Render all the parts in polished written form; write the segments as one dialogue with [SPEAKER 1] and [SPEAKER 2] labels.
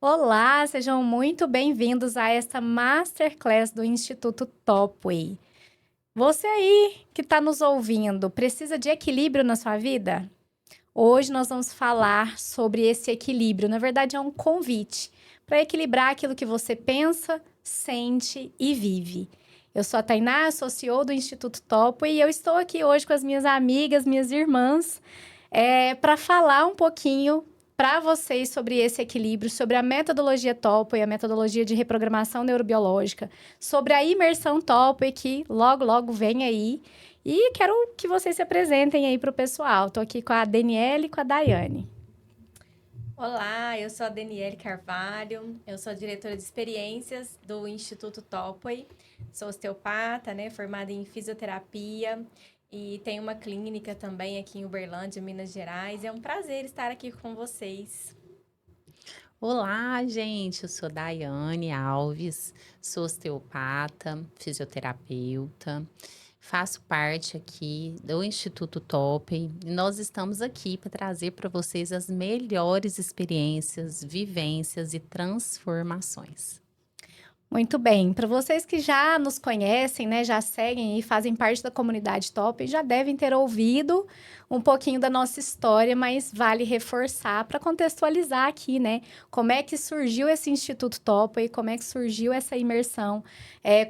[SPEAKER 1] Olá, sejam muito bem-vindos a esta Masterclass do Instituto Topway. Você aí que está nos ouvindo, precisa de equilíbrio na sua vida? Hoje nós vamos falar sobre esse equilíbrio. Na verdade, é um convite para equilibrar aquilo que você pensa, sente e vive. Eu sou a Tainá, sou CEO do Instituto Topway e eu estou aqui hoje com as minhas amigas, minhas irmãs, para falar um pouquinho para vocês sobre esse equilíbrio, sobre a metodologia Topway, a metodologia de reprogramação neurobiológica, sobre a imersão Topway, que logo vem aí. E quero que vocês se apresentem aí para o pessoal. Estou aqui com a Daniele e com a Daiane.
[SPEAKER 2] Olá, eu sou a Daniele Carvalho, eu sou diretora de experiências do Instituto Topway, sou osteopata, formada em fisioterapia e tenho uma clínica também aqui em Uberlândia, Minas Gerais. É um prazer estar aqui com vocês.
[SPEAKER 3] Olá, gente. Eu sou Daiane Alves, sou osteopata, fisioterapeuta, faço parte aqui do Instituto Topem e nós estamos aqui para trazer para vocês as melhores experiências, vivências e transformações.
[SPEAKER 1] Muito bem. Para vocês que já nos conhecem, né, já seguem e fazem parte da comunidade Top, já devem ter ouvido um pouquinho da nossa história, mas vale reforçar para contextualizar aqui, né, como é que surgiu esse Instituto Top e como é que surgiu essa imersão,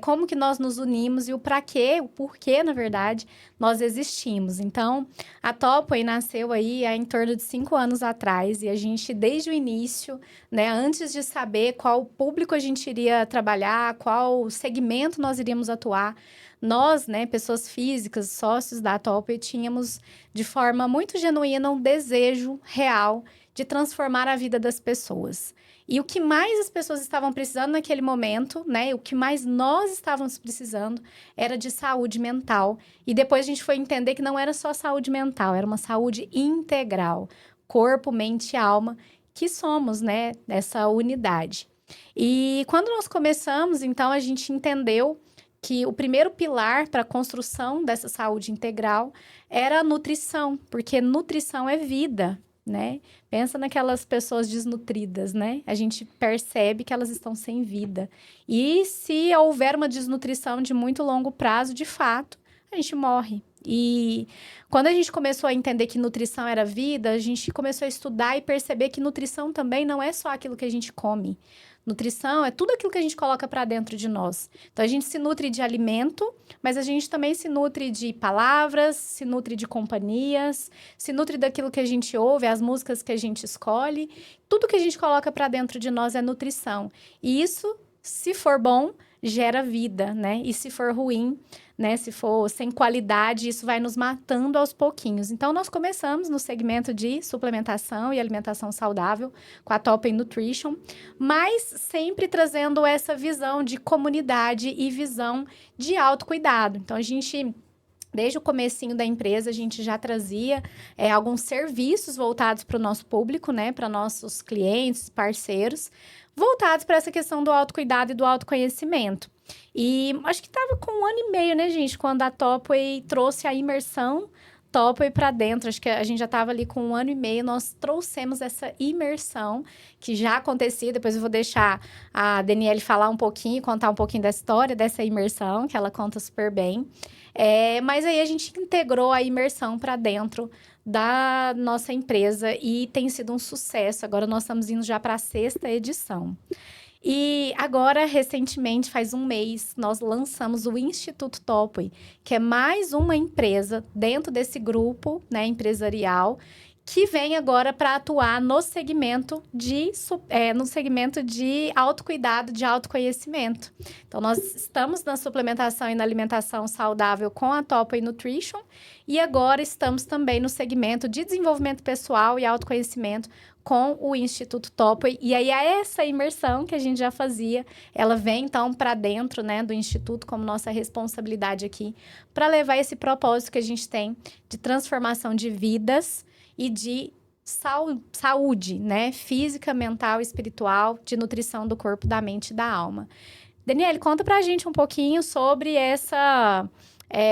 [SPEAKER 1] como que nós nos unimos e o para quê, o porquê, na verdade, nós existimos. Então, a Top nasceu aí há em torno de 5 anos atrás e a gente, desde o início, né, antes de saber qual público a gente iria trabalhar, qual segmento nós iríamos atuar, nós, né, pessoas físicas, sócios da Top, tínhamos de forma muito genuína um desejo real de transformar a vida das pessoas. E o que mais as pessoas estavam precisando naquele momento, né, o que mais nós estávamos precisando era de saúde mental. E depois a gente foi entender que não era só saúde mental, era uma saúde integral, corpo, mente e alma, que somos, né, essa unidade. E quando nós começamos, então, a gente entendeu que o primeiro pilar para a construção dessa saúde integral era a nutrição, porque nutrição é vida, né? Pensa naquelas pessoas desnutridas, né? A gente percebe que elas estão sem vida. E se houver uma desnutrição de muito longo prazo, de fato, a gente morre. E quando a gente começou a entender que nutrição era vida, a gente começou a estudar e perceber que nutrição também não é só aquilo que a gente come. Nutrição é tudo aquilo que a gente coloca para dentro de nós. Então, a gente se nutre de alimento, mas a gente também se nutre de palavras, se nutre de companhias, se nutre daquilo que a gente ouve, as músicas que a gente escolhe. Tudo que a gente coloca para dentro de nós é nutrição. E isso, se for bom, gera vida, né? E se for ruim, né? Se for sem qualidade, isso vai nos matando aos pouquinhos. Então, nós começamos no segmento de suplementação e alimentação saudável com a Top Nutrition, mas sempre trazendo essa visão de comunidade e visão de autocuidado. Então, a gente... Desde o comecinho da empresa, a gente já trazia alguns serviços voltados para o nosso público, né? Para nossos clientes, parceiros, voltados para essa questão do autocuidado e do autoconhecimento. E acho que estava com 1 ano e meio, né, gente? Quando a Topway trouxe a imersão Topway para dentro. Acho que a gente já estava ali com 1 ano e meio. Nós trouxemos essa imersão que já acontecia. Depois eu vou deixar a Daniele falar um pouquinho, contar um pouquinho da história dessa imersão, que ela conta super bem. Mas aí a gente integrou a imersão para dentro da nossa empresa e tem sido um sucesso. Agora nós estamos indo já para a 6ª edição. E agora, recentemente, faz 1 mês, nós lançamos o Instituto Topway, que é mais uma empresa dentro desse grupo, né, empresarial, que vem agora para atuar no segmento de autocuidado, de autoconhecimento. Então, nós estamos na suplementação e na alimentação saudável com a Topway Nutrition e agora estamos também no segmento de desenvolvimento pessoal e autoconhecimento com o Instituto Topway. E aí, essa imersão que a gente já fazia, ela vem, então, para dentro, né, do Instituto como nossa responsabilidade aqui, para levar esse propósito que a gente tem de transformação de vidas e de saúde, né, física, mental, espiritual, de nutrição do corpo, da mente e da alma. Daniele, conta pra gente um pouquinho sobre essa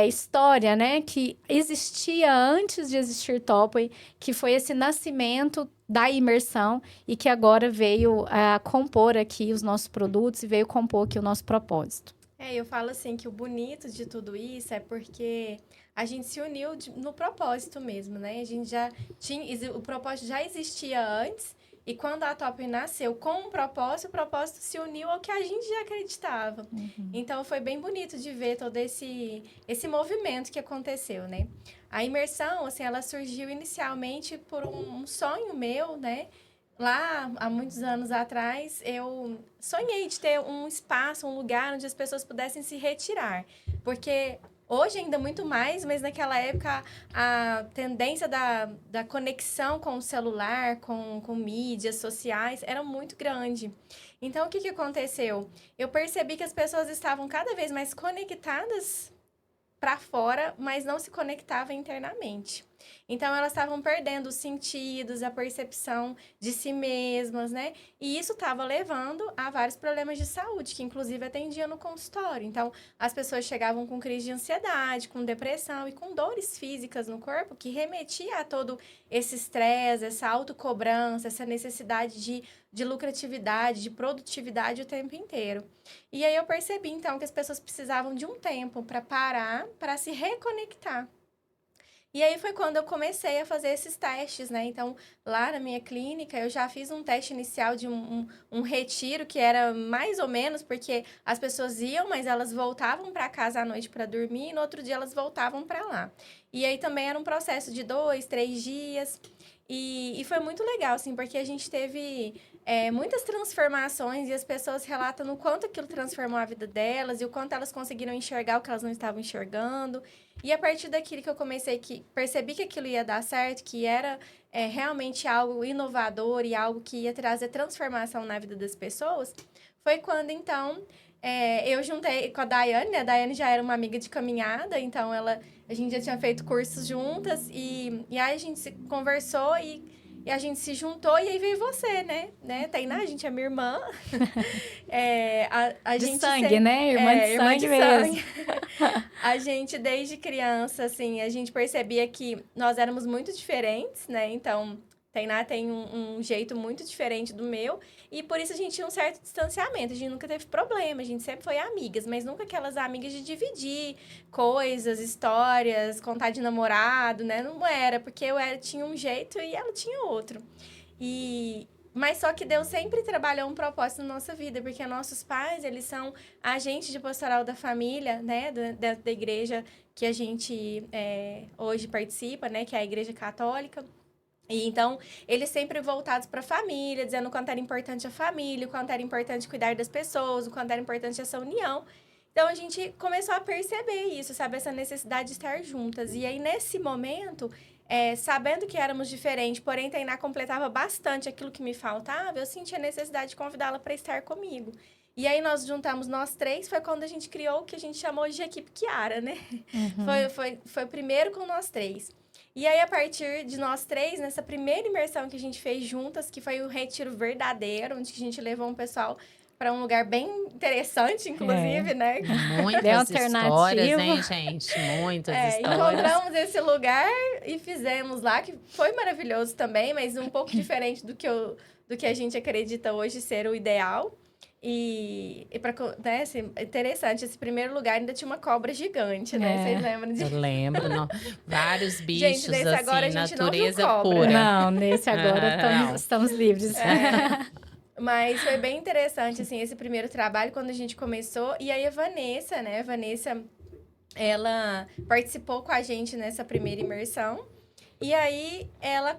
[SPEAKER 1] história, né, que existia antes de existir Topway, que foi esse nascimento da imersão e que agora veio a compor aqui os nossos produtos e veio compor aqui o nosso propósito.
[SPEAKER 2] Eu falo assim que o bonito de tudo isso é porque a gente se uniu no propósito mesmo, né? A gente já tinha, o propósito já existia antes, e quando a Top nasceu com um propósito, o propósito se uniu ao que a gente já acreditava. Então, foi bem bonito de ver todo esse movimento que aconteceu, né? A imersão, assim, ela surgiu inicialmente por um sonho meu, né? Lá, há muitos anos atrás, eu sonhei de ter um espaço, um lugar onde as pessoas pudessem se retirar. Porque hoje ainda muito mais, mas naquela época a tendência da conexão com o celular, com mídias sociais, era muito grande. Então, o que aconteceu? Eu percebi que as pessoas estavam cada vez mais conectadas para fora, mas não se conectavam internamente. Então, elas estavam perdendo os sentidos, a percepção de si mesmas, né? E isso estava levando a vários problemas de saúde, que inclusive atendia no consultório. Então, as pessoas chegavam com crise de ansiedade, com depressão e com dores físicas no corpo, que remetia a todo esse estresse, essa autocobrança, essa necessidade de lucratividade, de produtividade o tempo inteiro. E aí eu percebi, então, que as pessoas precisavam de um tempo para parar, para se reconectar. E aí foi quando eu comecei a fazer esses testes, né? Então, lá na minha clínica, eu já fiz um teste inicial de um retiro, que era mais ou menos, porque as pessoas iam, mas elas voltavam para casa à noite para dormir, e no outro dia elas voltavam para lá. E aí também era um processo de 2, 3 dias. E foi muito legal, assim, porque a gente teve muitas transformações e as pessoas relatam o quanto aquilo transformou a vida delas e o quanto elas conseguiram enxergar o que elas não estavam enxergando. E a partir daquilo que eu percebi que aquilo ia dar certo, que era realmente algo inovador e algo que ia trazer transformação na vida das pessoas, foi quando, então, eu juntei com a Daiane, né? A Daiane já era uma amiga de caminhada, então a gente já tinha feito cursos juntas e aí a gente se conversou e a gente se juntou e aí veio você, né? Tainá, a gente é minha irmã.
[SPEAKER 1] De gente sangue, né? Irmã de sangue mesmo.
[SPEAKER 2] A gente, desde criança, assim, a gente percebia que nós éramos muito diferentes, né? Então, Tainá tem um jeito muito diferente do meu. E por isso a gente tinha um certo distanciamento. A gente nunca teve problema, a gente sempre foi amigas. Mas nunca aquelas amigas de dividir coisas, histórias, contar de namorado, né? Não era, porque tinha um jeito e ela tinha outro. Mas só que Deus sempre trabalhou um propósito na nossa vida, porque nossos pais, eles são agentes de pastoral da família, né, da igreja que a gente hoje participa, né, que é a Igreja Católica. E então, eles sempre voltados para a família, dizendo o quanto era importante a família, o quanto era importante cuidar das pessoas, o quanto era importante essa união. Então, a gente começou a perceber isso, sabe, essa necessidade de estar juntas. E aí, nesse momento, sabendo que éramos diferentes, porém Tainá completava bastante aquilo que me faltava, eu senti a necessidade de convidá-la para estar comigo. E aí nós juntamos nós três, foi quando a gente criou o que a gente chamou de Equipe Kiara, né? Foi primeiro com nós três. E aí, a partir de nós três, nessa primeira imersão que a gente fez juntas, que foi o Retiro Verdadeiro, onde a gente levou um pessoal para um lugar bem interessante, inclusive, né?
[SPEAKER 3] Muitas histórias, hein, gente? Muitas histórias.
[SPEAKER 2] Encontramos esse lugar e fizemos lá, que foi maravilhoso também, mas um pouco diferente do que a gente acredita hoje ser o ideal. E né, assim, interessante, esse primeiro lugar ainda tinha uma cobra gigante, né? Vocês lembram disso?
[SPEAKER 3] Eu lembro, não. Vários bichos,
[SPEAKER 2] gente,
[SPEAKER 3] assim,
[SPEAKER 2] agora a gente
[SPEAKER 3] natureza
[SPEAKER 2] não viu cobra.
[SPEAKER 3] pura.
[SPEAKER 1] Não, nesse agora estamos livres.
[SPEAKER 2] Mas foi bem interessante, assim, esse primeiro trabalho, quando a gente começou. E aí a Vanessa, né? A Vanessa, ela participou com a gente nessa primeira imersão. E aí, ela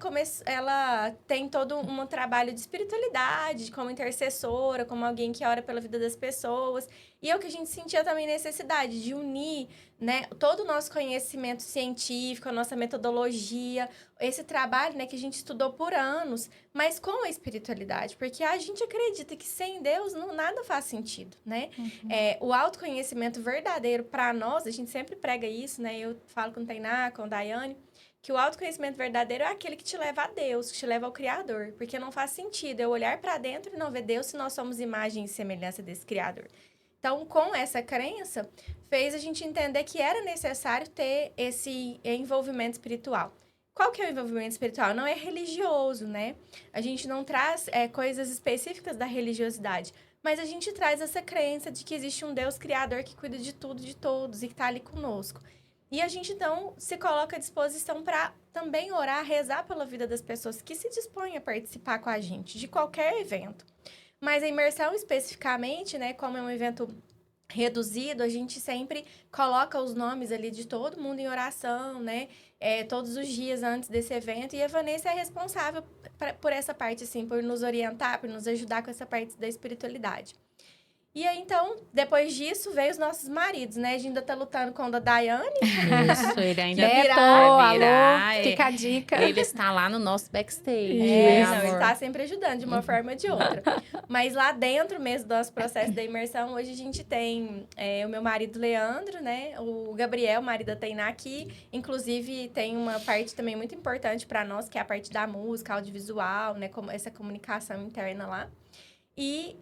[SPEAKER 2] tem todo um trabalho de espiritualidade, como intercessora, como alguém que ora pela vida das pessoas. E é o que a gente sentia também necessidade de unir, né, todo o nosso conhecimento científico, a nossa metodologia, esse trabalho, né, que a gente estudou por anos, mas com a espiritualidade. Porque a gente acredita que sem Deus nada faz sentido, né? O autoconhecimento verdadeiro para nós, a gente sempre prega isso, né? Eu falo com Tainá, com Daiane, que o autoconhecimento verdadeiro é aquele que te leva a Deus, que te leva ao Criador. Porque não faz sentido eu olhar para dentro e não ver Deus se nós somos imagem e semelhança desse Criador. Então, com essa crença, fez a gente entender que era necessário ter esse envolvimento espiritual. qual que é o envolvimento espiritual? Não é religioso, né? A gente não traz coisas específicas da religiosidade, mas a gente traz essa crença de que existe um Deus criador que cuida de tudo, de todos e que está ali conosco. E a gente, então, se coloca à disposição para também orar, rezar pela vida das pessoas que se dispõem a participar com a gente, de qualquer evento. Mas a imersão, especificamente, né, como é um evento reduzido, a gente sempre coloca os nomes ali de todo mundo em oração, né? Todos os dias antes desse evento. E a Vanessa é responsável por essa parte, assim, por nos orientar, por nos ajudar com essa parte da espiritualidade. E aí, então, depois disso, veio os nossos maridos, né? A gente ainda tá lutando com o da Daiane.
[SPEAKER 3] Isso, ele ainda
[SPEAKER 1] Beto,
[SPEAKER 3] vai virar.
[SPEAKER 1] alô, fica a dica.
[SPEAKER 3] Ele está lá no nosso backstage,
[SPEAKER 1] Isso.
[SPEAKER 2] Não, ele
[SPEAKER 3] amor?
[SPEAKER 2] tá sempre ajudando de uma forma ou de outra. Mas lá dentro mesmo do nosso processo da imersão, hoje a gente tem o meu marido Leandro, né? O Gabriel, o marido da Tainá aqui. Inclusive, tem uma parte também muito importante para nós, que é a parte da música, audiovisual, né? Como essa comunicação interna lá. E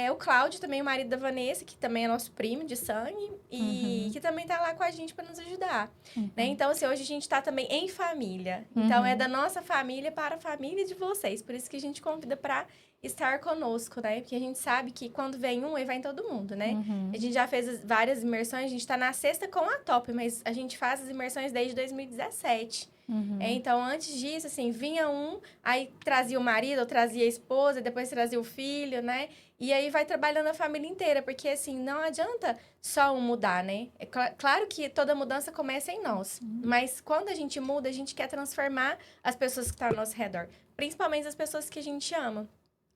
[SPEAKER 2] o Cláudio, também o marido da Vanessa, que também é nosso primo de sangue, e que também tá lá com a gente para nos ajudar. Né? Então, assim, hoje a gente tá também em família. Então, é da nossa família para a família de vocês. Por isso que a gente convida para estar conosco, né? Porque a gente sabe que quando vem um, ele vai em todo mundo, né? A gente já fez várias imersões, a gente tá na 6ª com a Top, mas a gente faz as imersões desde 2017. Então, antes disso, assim, vinha um, aí trazia o marido, ou trazia a esposa, depois trazia o filho, né? E aí vai trabalhando a família inteira, porque, assim, não adianta só um mudar, né? É claro que toda mudança começa em nós, mas quando a gente muda, a gente quer transformar as pessoas que estão ao nosso redor, principalmente as pessoas que a gente ama.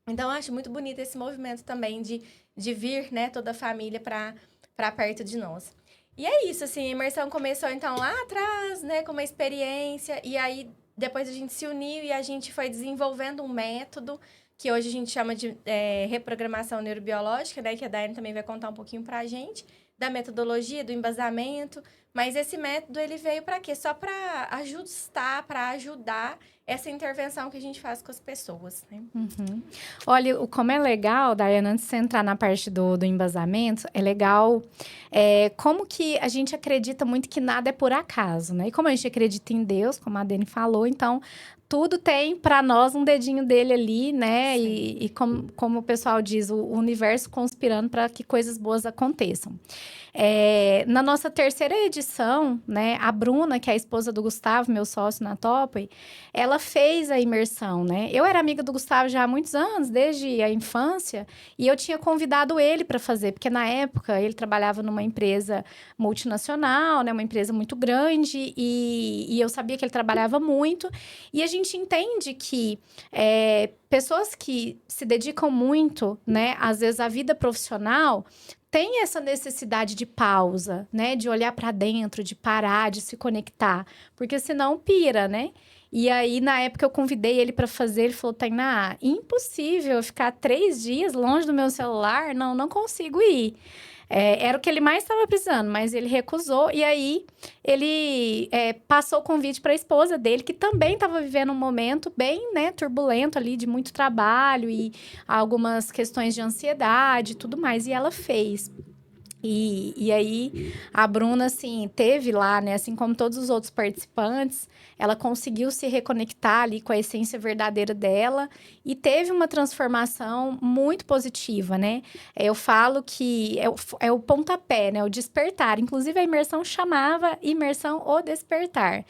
[SPEAKER 2] Então, eu acho muito bonito esse movimento também de vir, né, toda a família para perto de nós. E é isso, assim, a imersão começou, então, lá atrás, né, com uma experiência, e aí depois a gente se uniu e a gente foi desenvolvendo um método que hoje a gente chama de reprogramação neurobiológica, né, que a Daiane também vai contar um pouquinho pra gente, da metodologia, do embasamento, mas esse método, ele veio para quê? Só para ajustar, para ajudar essa intervenção que a gente faz com as pessoas, né?
[SPEAKER 1] Olha, como é legal, Daiane, antes de você entrar na parte do embasamento, é legal como que a gente acredita muito que nada é por acaso, né? E como a gente acredita em Deus, como a Dani falou, então tudo tem para nós um dedinho dele ali, né? E como o pessoal diz, o universo conspirando para que coisas boas aconteçam. Na nossa 3ª edição, né, a Bruna, que é a esposa do Gustavo, meu sócio na Topway, ela fez a imersão, né? Eu era amiga do Gustavo já há muitos anos, desde a infância, e eu tinha convidado ele para fazer, porque na época ele trabalhava numa empresa multinacional, né, uma empresa muito grande, e eu sabia que ele trabalhava muito, e a gente entende que pessoas que se dedicam muito, né, às vezes à vida profissional, tem essa necessidade de pausa, né? De olhar para dentro, de parar, de se conectar. Porque senão pira, né? E aí, na época, eu convidei ele para fazer. Ele falou, Tainá, impossível eu ficar 3 dias longe do meu celular. Não consigo ir. Era o que ele mais estava precisando, mas ele recusou. E aí, ele passou o convite para a esposa dele, que também estava vivendo um momento bem, né, turbulento ali, de muito trabalho e algumas questões de ansiedade e tudo mais. E ela fez. E aí, a Bruna, assim, teve lá, né? Assim como todos os outros participantes, ela conseguiu se reconectar ali com a essência verdadeira dela e teve uma transformação muito positiva, né? Eu falo que é o pontapé, né? O despertar. Inclusive, a imersão chamava Imersão o Despertar.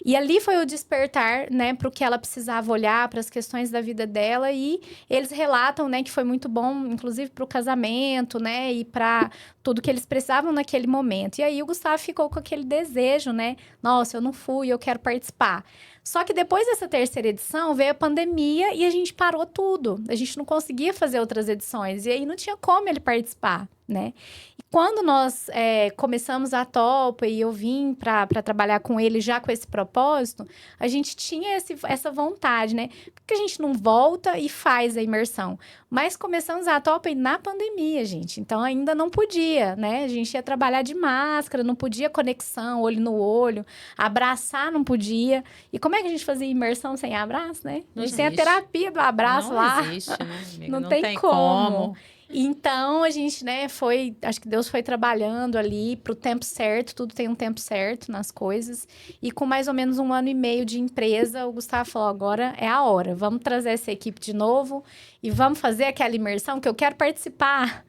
[SPEAKER 1] E ali foi o despertar, né? Para o que ela precisava olhar, para as questões da vida dela. E eles relatam, né? Que foi muito bom, inclusive, para o casamento, né? E para tudo que eles precisavam naquele momento. E aí o Gustavo ficou com aquele desejo, né? Nossa, eu não fui, eu quero participar. Só que depois dessa 3ª edição, veio a pandemia e a gente parou tudo. A gente não conseguia fazer outras edições. E aí não tinha como ele participar, né? E quando nós começamos a Topway e eu vim para trabalhar com ele já com esse propósito, a gente tinha essa vontade, né? Porque a gente não volta e faz a imersão. Mas começamos a Topway na pandemia, gente. Então, ainda não podia, né? A gente ia trabalhar de máscara, não podia conexão, olho no olho. Abraçar não podia. E como é que a gente fazia imersão sem abraço, né? A gente tem a terapia do abraço lá.
[SPEAKER 3] Não existe, né, amiga?
[SPEAKER 1] Não tem como. Então, a gente, né, acho que Deus foi trabalhando ali pro tempo certo, tudo tem um tempo certo nas coisas. E com mais ou menos 1 ano e meio de empresa, o Gustavo falou, agora é a hora, vamos trazer essa equipe de novo e vamos fazer aquela imersão que eu quero participar.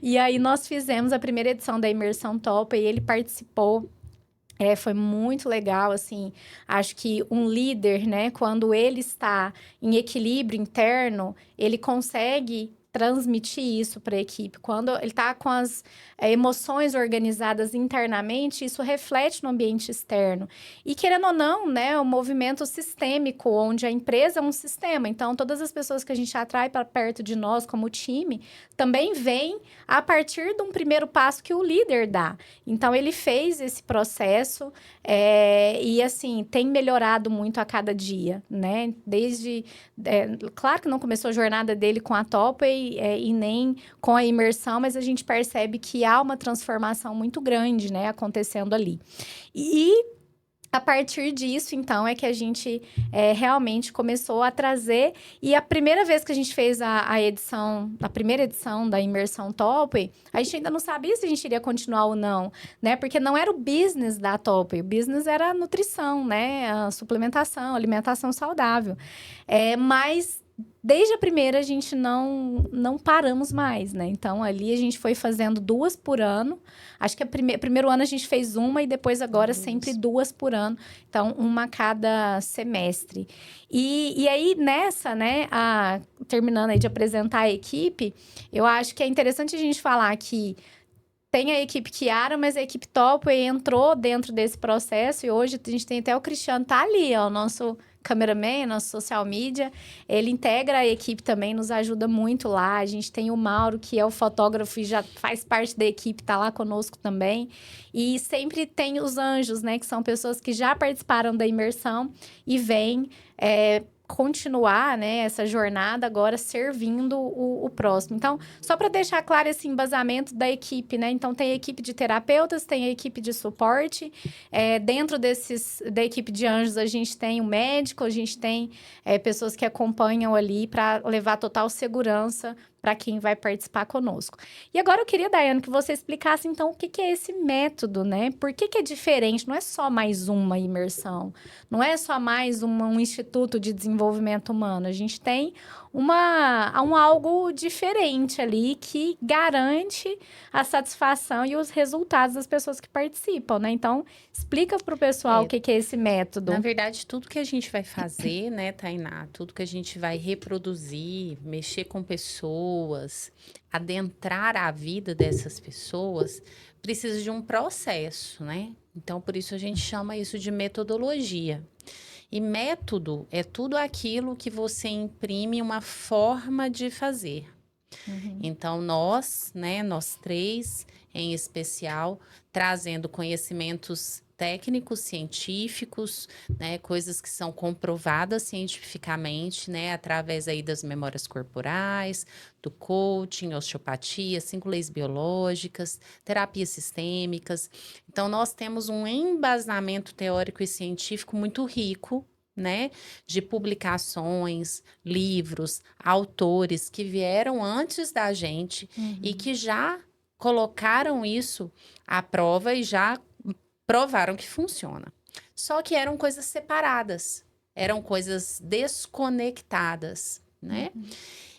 [SPEAKER 1] E aí, nós fizemos a primeira edição da Imersão Top e ele participou. Foi muito legal, assim, acho que um líder, né, quando ele está em equilíbrio interno, ele consegue transmitir isso para a equipe. Quando ele está com as emoções organizadas internamente, isso reflete no ambiente externo. E querendo ou não, né, o movimento sistêmico, onde a empresa é um sistema. Então, todas as pessoas que a gente atrai para perto de nós como time, também vêm a partir de um primeiro passo que o líder dá. Então, ele fez esse processo e, assim, tem melhorado muito a cada dia, né? Claro que não começou a jornada dele com a Topway e nem com a imersão, mas a gente percebe que há uma transformação muito grande, né, acontecendo ali. E a partir disso, então, é que a gente realmente começou a trazer. E a primeira vez que a gente fez a primeira edição da Imersão Topway, a gente ainda não sabia se a gente iria continuar ou não, né? Porque não era o business da Topway, o business era a nutrição, né? A suplementação, alimentação saudável. Mas desde a primeira, a gente não paramos mais, né? Então, ali a gente foi fazendo 2 por ano. Acho que primeiro ano a gente fez uma e depois agora sempre 2 por ano. Então, uma a cada semestre. E aí, nessa, né, terminando aí de apresentar a equipe, eu acho que é interessante a gente falar que tem a equipe Kiara, mas a equipe Topway entrou dentro desse processo e hoje a gente tem até o Cristiano, tá ali, ó, o nosso cameraman, nosso social media, ele integra a equipe também, nos ajuda muito lá. A gente tem o Mauro, que é o fotógrafo e já faz parte da equipe, tá lá conosco também. E sempre tem os anjos, né, que são pessoas que já participaram da imersão e vêm continuar, né, essa jornada agora servindo o próximo. Então, só para deixar claro esse embasamento da equipe, né? Então, tem a equipe de terapeutas, tem a equipe de suporte. Dentro da equipe de anjos, a gente tem o médico, a gente tem pessoas que acompanham ali para levar total segurança para quem vai participar conosco. E agora eu queria, Daiane, que você explicasse, então, o que é esse método, né? Por que é diferente? Não é só mais uma imersão, não é só mais um instituto de desenvolvimento humano. A gente tem um algo diferente ali que garante a satisfação e os resultados das pessoas que participam, né? Então, explica para o pessoal o que é esse método.
[SPEAKER 3] Na verdade, tudo que a gente vai fazer, né, Tainá? Tudo que a gente vai reproduzir, mexer com pessoas, adentrar a vida dessas pessoas, precisa de um processo, né? Então, por isso a gente chama isso de metodologia. E método é tudo aquilo que você imprime uma forma de fazer. Então, nós 3, em especial, trazendo conhecimentos técnicos, científicos, né, coisas que são comprovadas cientificamente, né, através aí das memórias corporais, do coaching, osteopatia, 5 leis biológicas, terapias sistêmicas. Então, nós temos um embasamento teórico e científico muito rico, né, de publicações, livros, autores que vieram antes da gente e que já colocaram isso à prova e já provaram que funciona. Só que eram coisas separadas, eram coisas desconectadas, né?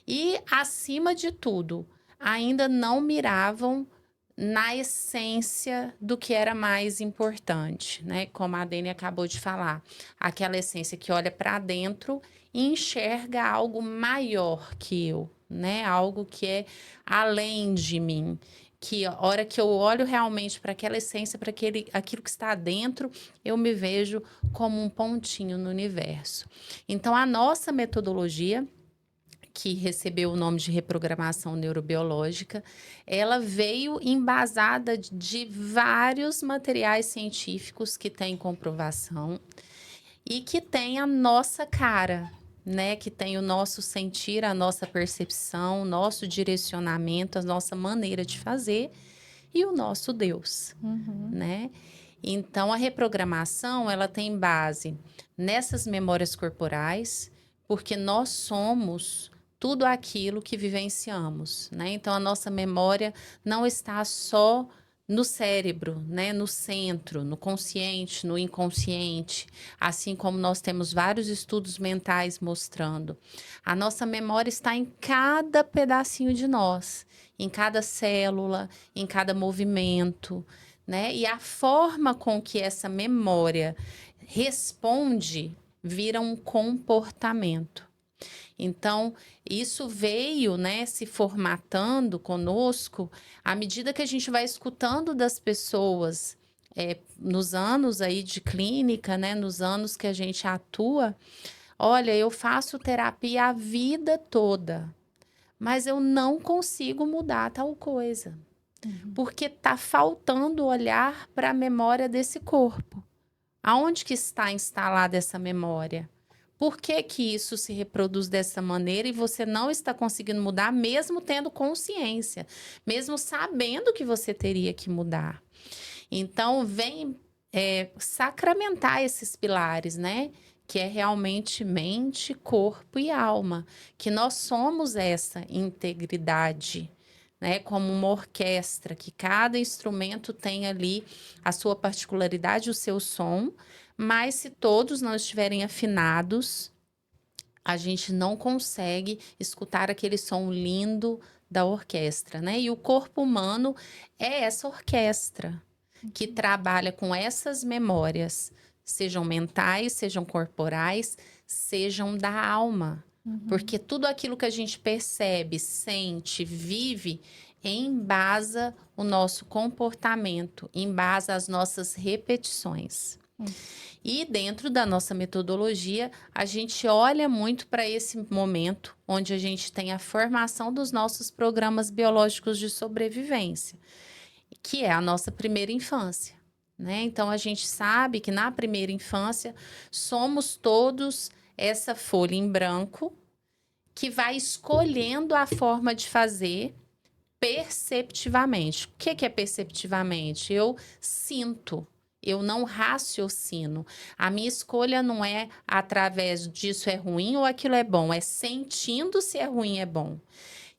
[SPEAKER 3] E, acima de tudo, ainda não miravam na essência do que era mais importante, né? Como a Dani acabou de falar, aquela essência que olha para dentro e enxerga algo maior que eu, né? Algo que é além de mim. Que a hora que eu olho realmente para aquela essência, para aquilo que está dentro, eu me vejo como um pontinho no universo. Então, a nossa metodologia, que recebeu o nome de reprogramação neurobiológica, ela veio embasada de vários materiais científicos que têm comprovação e que tem a nossa cara, né? Que tem o nosso sentir, a nossa percepção, o nosso direcionamento, a nossa maneira de fazer e o nosso Deus, né? Então, a reprogramação, ela tem base nessas memórias corporais, porque nós somos tudo aquilo que vivenciamos, né? Então, a nossa memória não está só no cérebro, né? No centro, no consciente, no inconsciente, assim como nós temos vários estudos mentais mostrando. A nossa memória está em cada pedacinho de nós, em cada célula, em cada movimento, né? E a forma com que essa memória responde vira um comportamento. Então, isso veio, né, se formatando conosco à medida que a gente vai escutando das pessoas, nos anos aí de clínica, né, nos anos que a gente atua. Olha, eu faço terapia a vida toda, mas eu não consigo mudar tal coisa, porque tá faltando olhar para a memória desse corpo. Aonde que está instalada essa memória? Por que que isso se reproduz dessa maneira e você não está conseguindo mudar, mesmo tendo consciência, mesmo sabendo que você teria que mudar? Então, vem sacramentar esses pilares, né? Que é realmente mente, corpo e alma. Que nós somos essa integridade, né? Como uma orquestra, que cada instrumento tem ali a sua particularidade, o seu som, mas se todos não estiverem afinados, a gente não consegue escutar aquele som lindo da orquestra, né? E o corpo humano é essa orquestra que trabalha com essas memórias, sejam mentais, sejam corporais, sejam da alma. Porque tudo aquilo que a gente percebe, sente, vive, embasa o nosso comportamento, embasa as nossas repetições. E dentro da nossa metodologia, a gente olha muito para esse momento onde a gente tem a formação dos nossos programas biológicos de sobrevivência, que é a nossa primeira infância, né? Então, a gente sabe que na primeira infância somos todos essa folha em branco que vai escolhendo a forma de fazer perceptivamente. O que é perceptivamente? Eu sinto. Eu não raciocino. A minha escolha não é através disso é ruim ou aquilo é bom, é sentindo se é ruim ou é bom.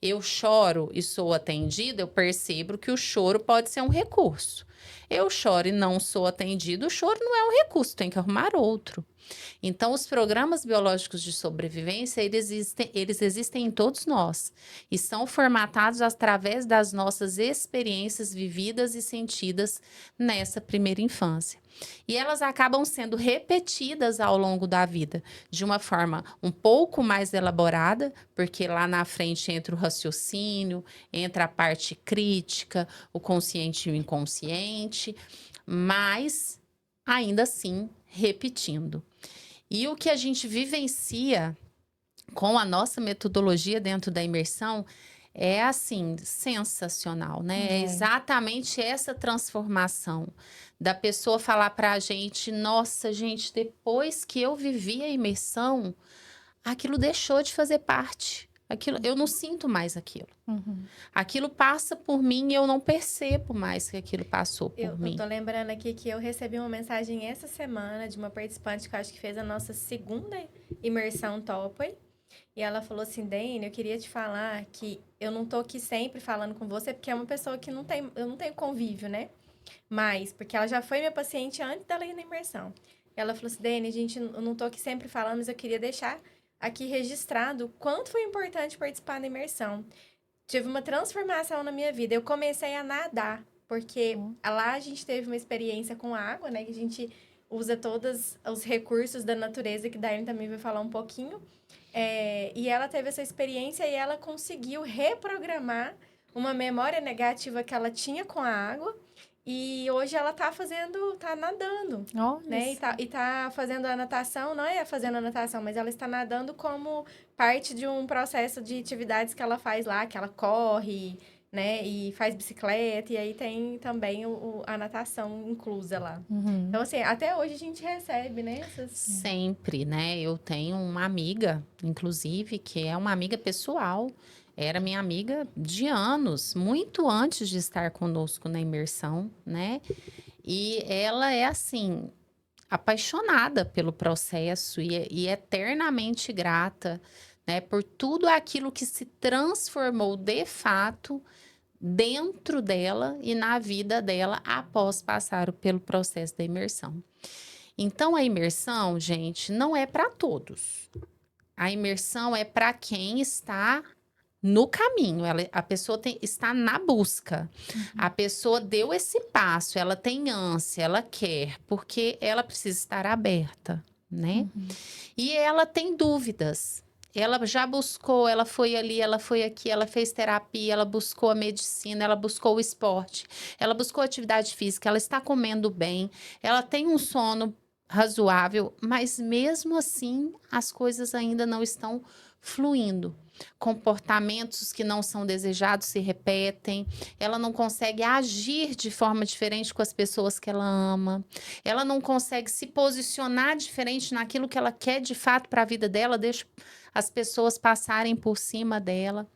[SPEAKER 3] Eu choro e sou atendida, eu percebo que o choro pode ser um recurso. Eu choro e não sou atendido, o choro não é um recurso, tem que arrumar outro. Então, os programas biológicos de sobrevivência, eles existem em todos nós e são formatados através das nossas experiências vividas e sentidas nessa primeira infância. E elas acabam sendo repetidas ao longo da vida, de uma forma um pouco mais elaborada, porque lá na frente entra o raciocínio, entra a parte crítica, o consciente e o inconsciente, mas ainda assim repetindo. E o que a gente vivencia com a nossa metodologia dentro da imersão é, assim, sensacional, né? É exatamente essa transformação da pessoa falar para a gente, nossa, gente, depois que eu vivi a imersão, aquilo deixou de fazer parte. Aquilo, eu não sinto mais aquilo. Aquilo passa por mim e eu não percebo mais que aquilo passou por mim.
[SPEAKER 2] Eu tô lembrando aqui que eu recebi uma mensagem essa semana de uma participante que eu acho que fez a nossa segunda imersão Topway. E ela falou assim, Dani, eu queria te falar que eu não tô aqui sempre falando com você, porque é uma pessoa que eu não tenho convívio, né? Mas, porque ela já foi minha paciente antes dela ir na imersão. E ela falou assim, Dani, eu não tô aqui sempre falando, mas eu queria deixar aqui registrado o quanto foi importante participar da imersão. Tive uma transformação na minha vida. Eu comecei a nadar, porque lá a gente teve uma experiência com água, né? Que a gente usa todos os recursos da natureza, que Daiane também vai falar um pouquinho. E ela teve essa experiência e ela conseguiu reprogramar uma memória negativa que ela tinha com a água. E hoje ela tá nadando, né? E tá fazendo a natação, não é fazendo a natação, mas ela está nadando como parte de um processo de atividades que ela faz lá, que ela corre, né? E faz bicicleta, e aí tem também a natação inclusa lá. Então, assim, até hoje a gente recebe, né?
[SPEAKER 3] Sempre, né? Eu tenho uma amiga, inclusive, que é uma amiga pessoal. Era minha amiga de anos, muito antes de estar conosco na imersão, né? E ela é, assim, apaixonada pelo processo e eternamente grata, né? Por tudo aquilo que se transformou de fato dentro dela e na vida dela após passar pelo processo da imersão. Então, a imersão, gente, não é para todos. A imersão é para quem está no caminho, a pessoa está na busca. A pessoa deu esse passo, ela tem ânsia, ela quer, porque ela precisa estar aberta, né? E ela tem dúvidas. Ela já buscou, ela foi ali, ela foi aqui, ela fez terapia, ela buscou a medicina, ela buscou o esporte, ela buscou atividade física, ela está comendo bem, ela tem um sono razoável, mas mesmo assim as coisas ainda não estão fluindo. Comportamentos que não são desejados se repetem, ela não consegue agir de forma diferente com as pessoas que ela ama, ela não consegue se posicionar diferente naquilo que ela quer de fato para a vida dela, deixa as pessoas passarem por cima dela.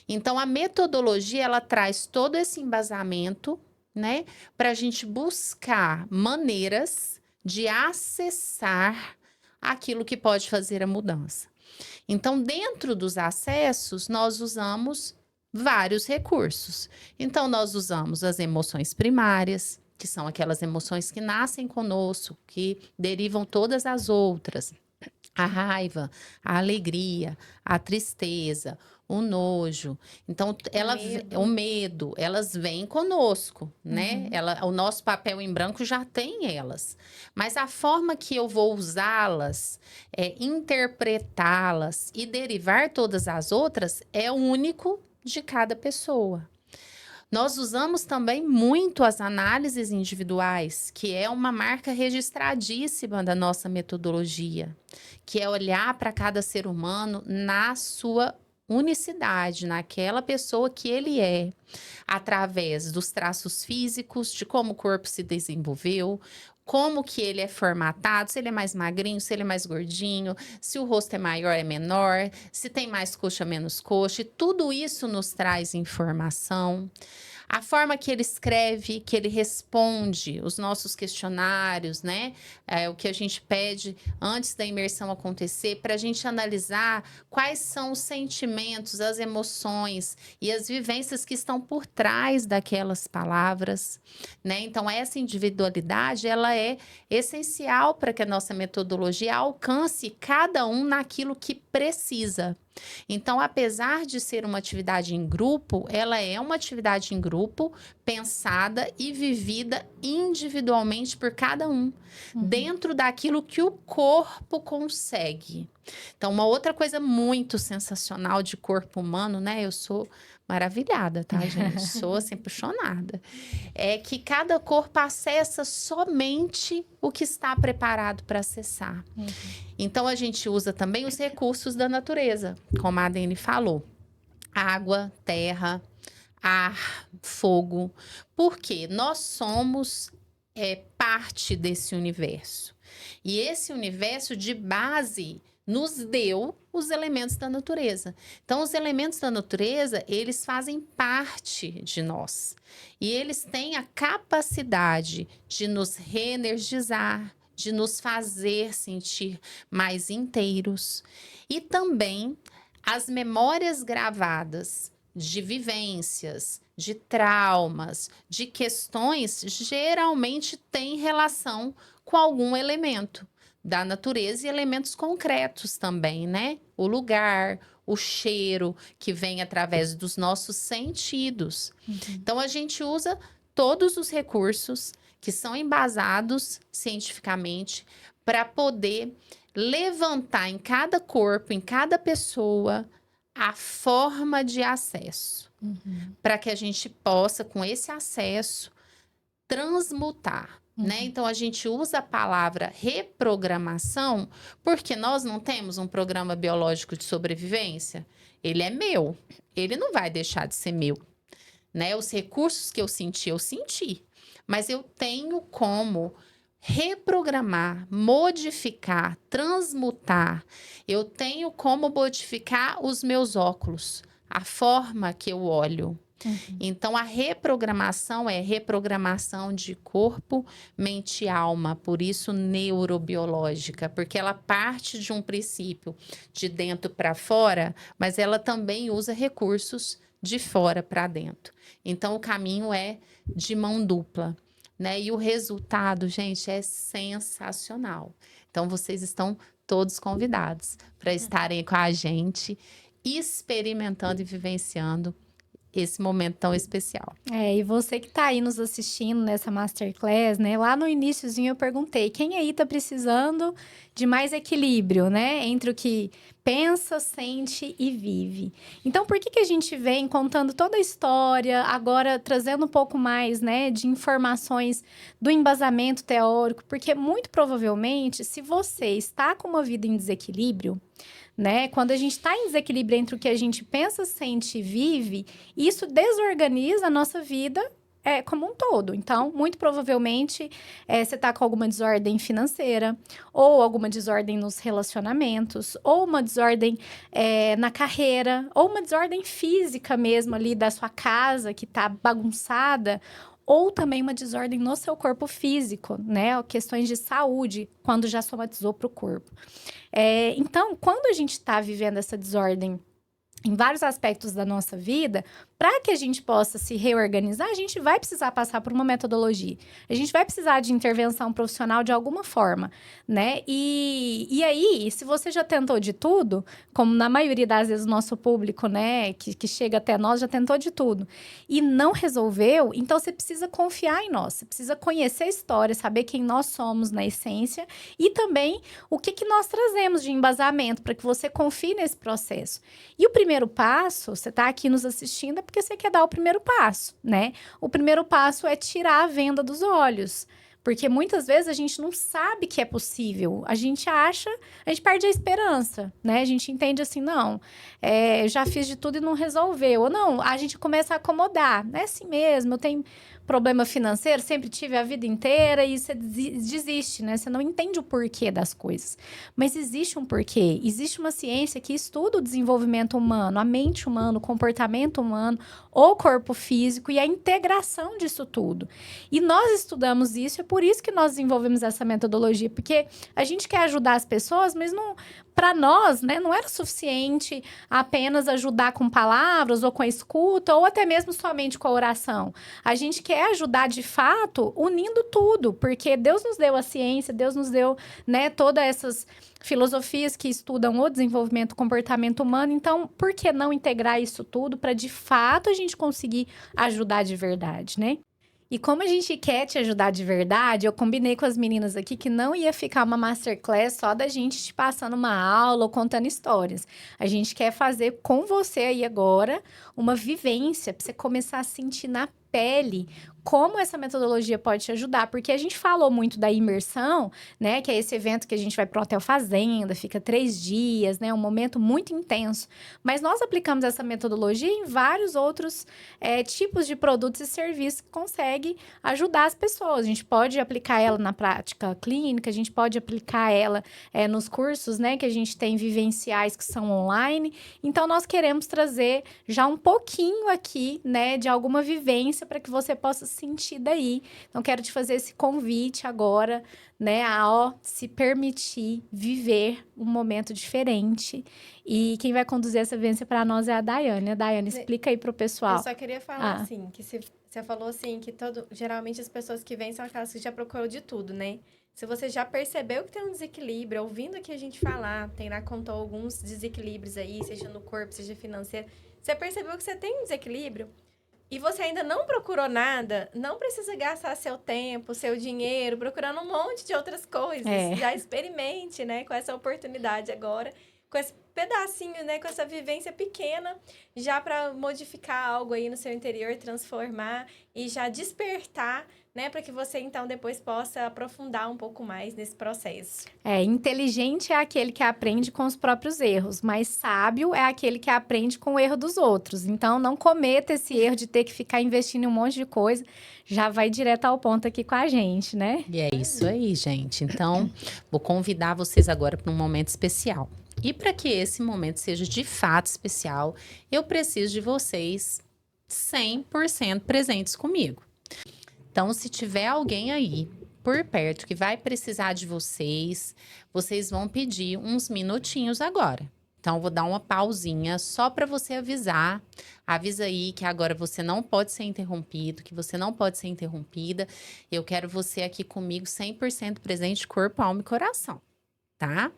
[SPEAKER 3] Então, a metodologia, ela traz todo esse embasamento, né, para a gente buscar maneiras de acessar aquilo que pode fazer a mudança. Então, dentro dos acessos, nós usamos vários recursos. Então, nós usamos as emoções primárias, que são aquelas emoções que nascem conosco, que derivam todas as outras. A raiva, a alegria, a tristeza, o nojo. Então, o medo, elas vêm conosco, né? O nosso papel em branco já tem elas. Mas a forma que eu vou usá-las, interpretá-las e derivar todas as outras é único de cada pessoa. Nós usamos também muito as análises individuais, que é uma marca registradíssima da nossa metodologia, que é olhar para cada ser humano na sua unicidade, naquela pessoa que ele é, através dos traços físicos, de como o corpo se desenvolveu, como que ele é formatado, se ele é mais magrinho, se ele é mais gordinho, se o rosto é maior, é menor, se tem mais coxa, menos coxa, e tudo isso nos traz informação. A forma que ele escreve, que ele responde os nossos questionários, né? O que a gente pede antes da imersão acontecer, para a gente analisar quais são os sentimentos, as emoções e as vivências que estão por trás daquelas palavras, né? Então, essa individualidade, ela é essencial para que a nossa metodologia alcance cada um naquilo que precisa. Então, apesar de ser uma atividade em grupo, ela é uma atividade em grupo pensada e vivida individualmente por cada um, dentro daquilo que o corpo consegue. Então, uma outra coisa muito sensacional de corpo humano, né? Eu sou maravilhada, tá, gente? Sou assim, apaixonada. É que cada corpo acessa somente o que está preparado para acessar. Então, a gente usa também os recursos da natureza, como a Adene falou. Água, terra, ar, fogo. Porque nós somos parte desse universo. E esse universo, de base, nos deu os elementos da natureza. Então, os elementos da natureza, eles fazem parte de nós. E eles têm a capacidade de nos reenergizar, de nos fazer sentir mais inteiros. E também as memórias gravadas de vivências, de traumas, de questões, geralmente têm relação com algum elemento da natureza e elementos concretos também, né? O lugar, o cheiro, que vem através dos nossos sentidos. Então, a gente usa todos os recursos que são embasados cientificamente para poder levantar em cada corpo, em cada pessoa, a forma de acesso. Para que a gente possa, com esse acesso, transmutar. Né? Então, a gente usa a palavra reprogramação porque nós não temos um programa biológico de sobrevivência. Ele é meu. Ele não vai deixar de ser meu. Né? Os recursos que eu senti. Mas eu tenho como reprogramar, modificar, transmutar. Eu tenho como modificar os meus óculos, a forma que eu olho. Então, a reprogramação é reprogramação de corpo, mente e alma, por isso neurobiológica, porque ela parte de um princípio de dentro para fora, mas ela também usa recursos de fora para dentro. Então, o caminho é de mão dupla, né? E o resultado, gente, é sensacional. Então, vocês estão todos convidados para estarem com a gente, experimentando e vivenciando esse momento tão especial.
[SPEAKER 1] E você que está aí nos assistindo nessa Masterclass, né? Lá no iniciozinho eu perguntei, quem aí está precisando de mais equilíbrio, né? Entre o que pensa, sente e vive. Então, por que a gente vem contando toda a história, agora trazendo um pouco mais, né, de informações do embasamento teórico? Porque, muito provavelmente, se você está com uma vida em desequilíbrio, né? Quando a gente está em desequilíbrio entre o que a gente pensa, sente e vive, isso desorganiza a nossa vida como um todo. Então, muito provavelmente, você está com alguma desordem financeira, ou alguma desordem nos relacionamentos, ou uma desordem na carreira, ou uma desordem física mesmo ali da sua casa, que está bagunçada, ou também uma desordem no seu corpo físico, né? Questões de saúde, quando já somatizou para o corpo. Então, quando a gente está vivendo essa desordem em vários aspectos da nossa vida, para que a gente possa se reorganizar, a gente vai precisar passar por uma metodologia. A gente vai precisar de intervenção profissional de alguma forma, né? E aí, se você já tentou de tudo, como na maioria das vezes o nosso público, né, que chega até nós, já tentou de tudo, e não resolveu, então você precisa confiar em nós. Você precisa conhecer a história, saber quem nós somos na essência e também o que nós trazemos de embasamento para que você confie nesse processo. E o primeiro passo, você está aqui nos assistindo, porque você quer dar o primeiro passo, né? O primeiro passo é tirar a venda dos olhos. Porque muitas vezes a gente não sabe que é possível. A gente perde a esperança, né? A gente entende assim, não, já fiz de tudo e não resolveu. Ou não, a gente começa a acomodar. É assim mesmo, eu tenho problema financeiro, sempre tive a vida inteira e você desiste, né? Você não entende o porquê das coisas. Mas existe um porquê. Existe uma ciência que estuda o desenvolvimento humano, a mente humana, o comportamento humano, o corpo físico e a integração disso tudo. E nós estudamos isso, é por isso que nós desenvolvemos essa metodologia, porque a gente quer ajudar as pessoas, mas não... Para nós, né, não era suficiente apenas ajudar com palavras ou com a escuta ou até mesmo somente com a oração. A gente quer ajudar de fato unindo tudo, porque Deus nos deu a ciência, Deus nos deu, né, todas essas filosofias que estudam o desenvolvimento do comportamento humano. Então, por que não integrar isso tudo para de fato a gente conseguir ajudar de verdade, né? E como a gente quer te ajudar de verdade, eu combinei com as meninas aqui que não ia ficar uma masterclass só da gente te passando uma aula ou contando histórias. A gente quer fazer com você aí agora uma vivência, para você começar a sentir na pele como essa metodologia pode te ajudar, porque a gente falou muito da imersão, né, que é esse evento que a gente vai para o Hotel Fazenda, fica 3 dias, né, um momento muito intenso, mas nós aplicamos essa metodologia em vários outros tipos de produtos e serviços que conseguem ajudar as pessoas. A gente pode aplicar ela na prática clínica, a gente pode aplicar ela nos cursos, né, que a gente tem vivenciais que são online. Então, nós queremos trazer já um pouquinho aqui, né, de alguma vivência para que você possa sentir daí. Então, quero te fazer esse convite agora, né, a se permitir viver um momento diferente. E quem vai conduzir essa vivência para nós é a Daiane. Daiane, explica aí para o pessoal.
[SPEAKER 2] Eu só queria falar assim, que você falou assim, que geralmente as pessoas que vêm são aquelas que já procuram de tudo, né? Se você já percebeu que tem um desequilíbrio, ouvindo aqui a gente falar, contou alguns desequilíbrios aí, seja no corpo, seja financeiro, você percebeu que você tem um desequilíbrio, e você ainda não procurou nada, não precisa gastar seu tempo, seu dinheiro, procurando um monte de outras coisas. Já experimente, né, com essa oportunidade agora, com esse pedacinho, né, com essa vivência pequena, já para modificar algo aí no seu interior, transformar e já despertar, né, para que você, então, depois possa aprofundar um pouco mais nesse processo.
[SPEAKER 1] Inteligente é aquele que aprende com os próprios erros, mas sábio é aquele que aprende com o erro dos outros. Então, não cometa esse erro de ter que ficar investindo em um monte de coisa. Já vai direto ao ponto aqui com a gente, né?
[SPEAKER 3] E é isso aí, gente. Então, vou convidar vocês agora para um momento especial. E para que esse momento seja de fato especial, eu preciso de vocês 100% presentes comigo. Então, se tiver alguém aí por perto que vai precisar de vocês, vocês vão pedir uns minutinhos agora. Então, eu vou dar uma pausinha só para você avisar. Avisa aí que agora você não pode ser interrompido, que você não pode ser interrompida. Eu quero você aqui comigo 100% presente, corpo, alma e coração, tá?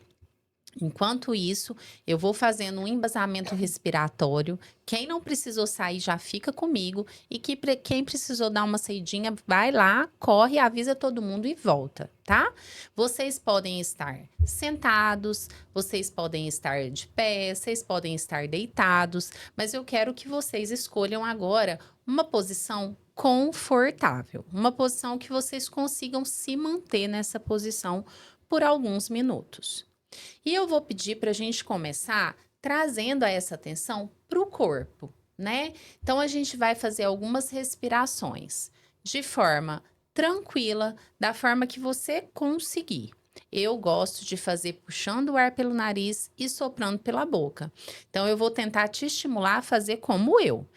[SPEAKER 3] Enquanto isso, eu vou fazendo um embasamento respiratório. Quem não precisou sair já fica comigo. E quem precisou dar uma saidinha, vai lá, corre, avisa todo mundo e volta, tá? Vocês podem estar sentados, vocês podem estar de pé, vocês podem estar deitados. Mas eu quero que vocês escolham agora uma posição confortável. Uma posição que vocês consigam se manter nessa posição por alguns minutos. E eu vou pedir para a gente começar trazendo essa atenção para o corpo, né? Então, a gente vai fazer algumas respirações de forma tranquila, da forma que você conseguir. Eu gosto de fazer puxando o ar pelo nariz e soprando pela boca. Então, eu vou tentar te estimular a fazer como eu.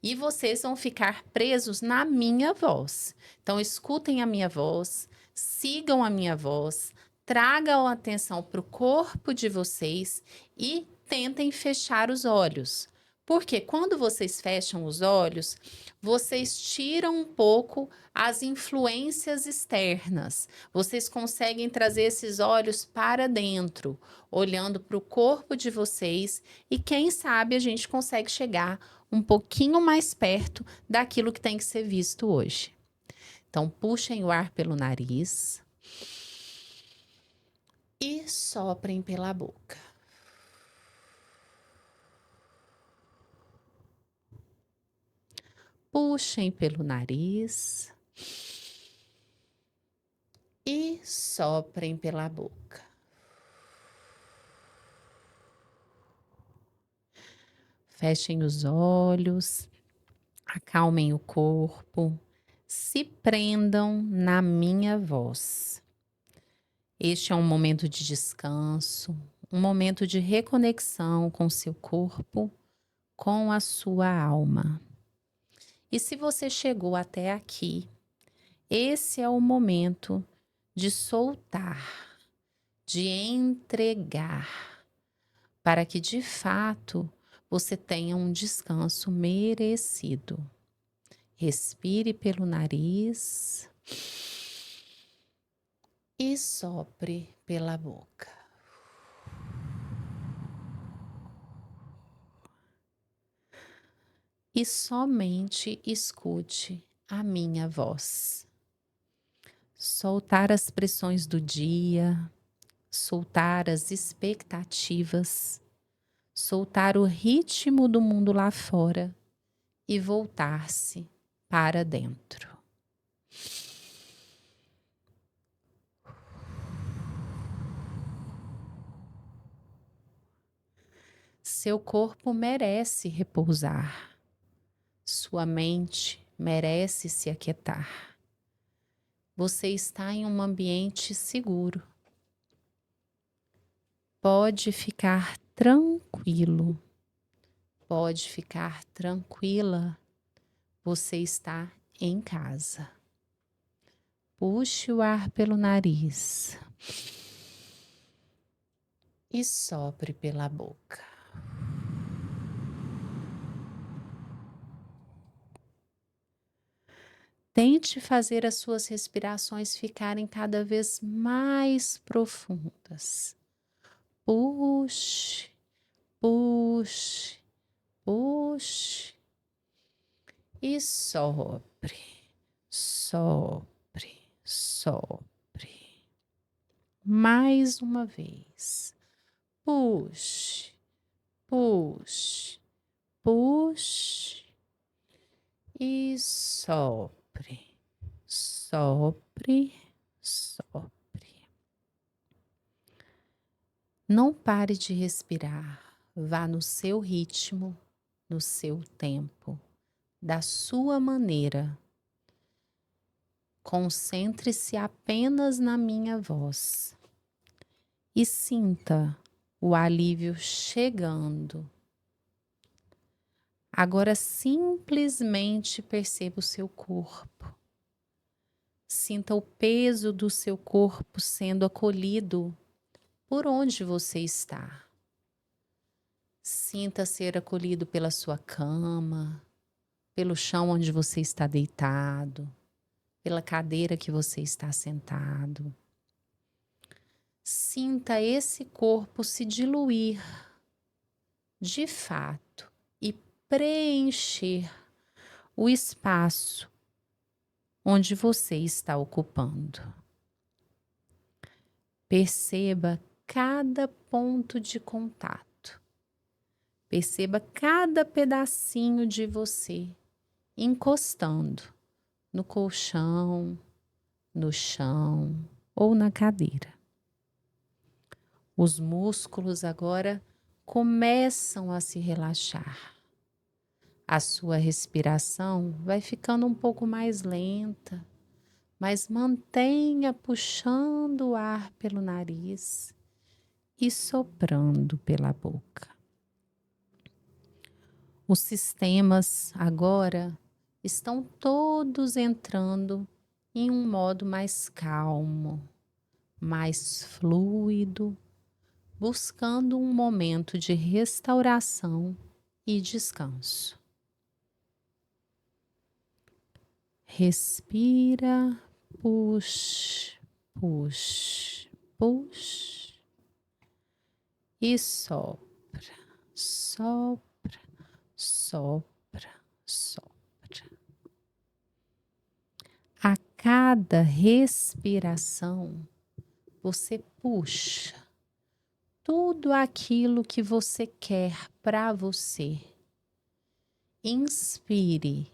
[SPEAKER 3] E vocês vão ficar presos na minha voz. Então, escutem a minha voz, sigam a minha voz. Tragam atenção para o corpo de vocês e tentem fechar os olhos. Porque quando vocês fecham os olhos, vocês tiram um pouco as influências externas. Vocês conseguem trazer esses olhos para dentro, olhando para o corpo de vocês e quem sabe a gente consegue chegar um pouquinho mais perto daquilo que tem que ser visto hoje. Então, puxem o ar pelo nariz. E soprem pela boca. Puxem pelo nariz. E soprem pela boca. Fechem os olhos. Acalmem o corpo. Se prendam na minha voz. Este é um momento de descanso, um momento de reconexão com seu corpo, com a sua alma. E se você chegou até aqui, esse é o momento de soltar, de entregar, para que de fato você tenha um descanso merecido. Respire pelo nariz e sopre pela boca. E somente escute a minha voz. Soltar as pressões do dia, soltar as expectativas, soltar o ritmo do mundo lá fora e voltar-se para dentro. Seu corpo merece repousar. Sua mente merece se aquietar. Você está em um ambiente seguro. Pode ficar tranquilo. Pode ficar tranquila. Você está em casa. Puxe o ar pelo nariz e sopre pela boca. Tente fazer as suas respirações ficarem cada vez mais profundas. Puxe, puxe, puxe e sopre, sopre, sopre. Mais uma vez. Puxe, puxe, puxe e sopre. Sopre, sopre. Não pare de respirar. Vá no seu ritmo, no seu tempo, da sua maneira. Concentre-se apenas na minha voz e sinta o alívio chegando. Agora simplesmente perceba o seu corpo. Sinta o peso do seu corpo sendo acolhido por onde você está. Sinta ser acolhido pela sua cama, pelo chão onde você está deitado, pela cadeira que você está sentado. Sinta esse corpo se diluir de fato e preencher o espaço onde você está ocupando. Perceba cada ponto de contato. Perceba cada pedacinho de você encostando no colchão, no chão ou na cadeira. Os músculos agora começam a se relaxar. A sua respiração vai ficando um pouco mais lenta, mas mantenha puxando o ar pelo nariz e soprando pela boca. Os sistemas agora estão todos entrando em um modo mais calmo, mais fluido, buscando um momento de restauração e descanso. Respira, puxa, puxa, puxa e sopra, sopra, sopra, sopra. A cada respiração, você puxa tudo aquilo que você quer para você. Inspire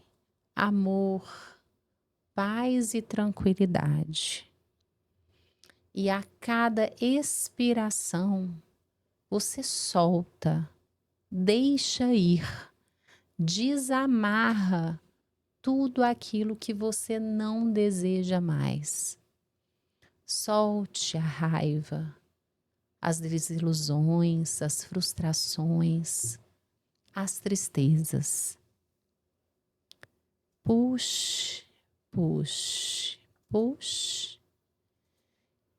[SPEAKER 3] amor, paz e tranquilidade. E a cada expiração, você solta, deixa ir, desamarra tudo aquilo que você não deseja mais. Solte a raiva, as desilusões, as frustrações, as tristezas. Puxe, puxe, puxe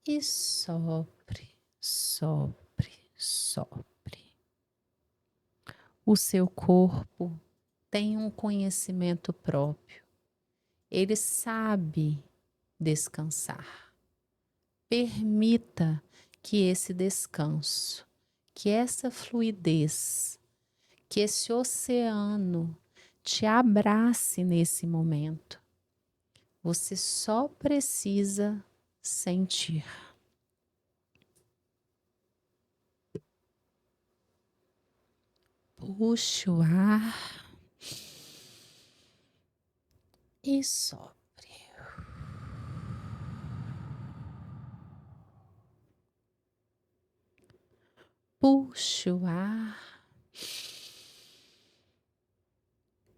[SPEAKER 3] e sopre, sopre, sopre. O seu corpo tem um conhecimento próprio. Ele sabe descansar. Permita que esse descanso, que essa fluidez, que esse oceano te abrace nesse momento. Você só precisa sentir. Puxe o ar e sopre. Puxe o ar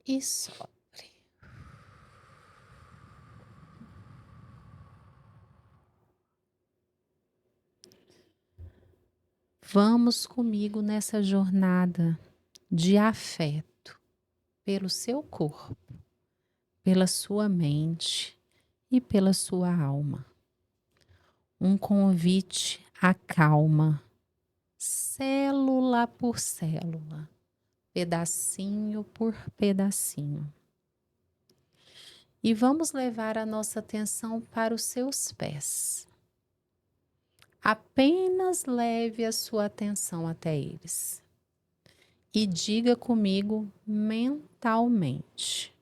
[SPEAKER 3] e sopre. Vamos comigo nessa jornada de afeto pelo seu corpo, pela sua mente e pela sua alma. Um convite à calma, célula por célula, pedacinho por pedacinho. E vamos levar a nossa atenção para os seus pés. Apenas leve a sua atenção até eles. E diga comigo mentalmente: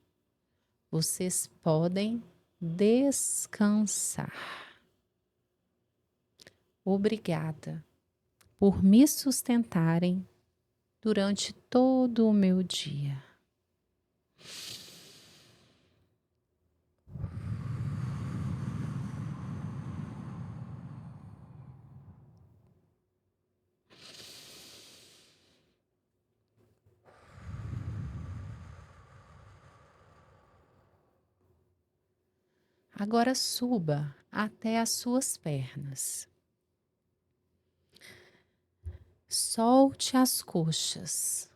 [SPEAKER 3] vocês podem descansar. Obrigada por me sustentarem durante todo o meu dia. Agora suba até as suas pernas. Solte as coxas.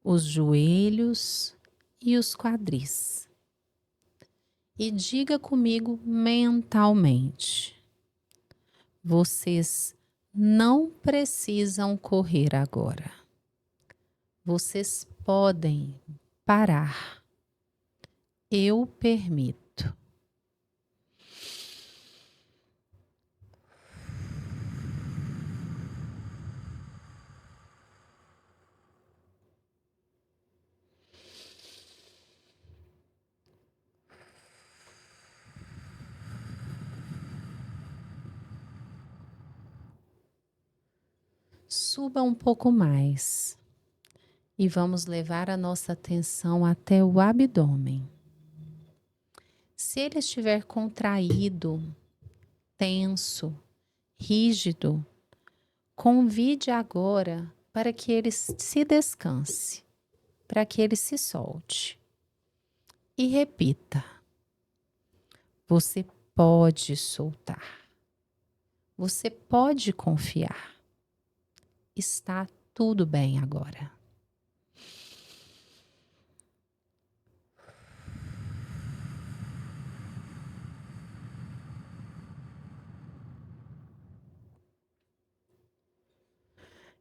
[SPEAKER 3] os joelhos e os quadris. E diga comigo mentalmente: vocês não precisam correr agora. Vocês podem parar. Eu permito. Suba um pouco mais e vamos levar a nossa atenção até o abdômen. Se ele estiver contraído, tenso, rígido, convide agora para que ele se descanse, para que ele se solte. E repita: você pode soltar, você pode confiar. Está tudo bem agora.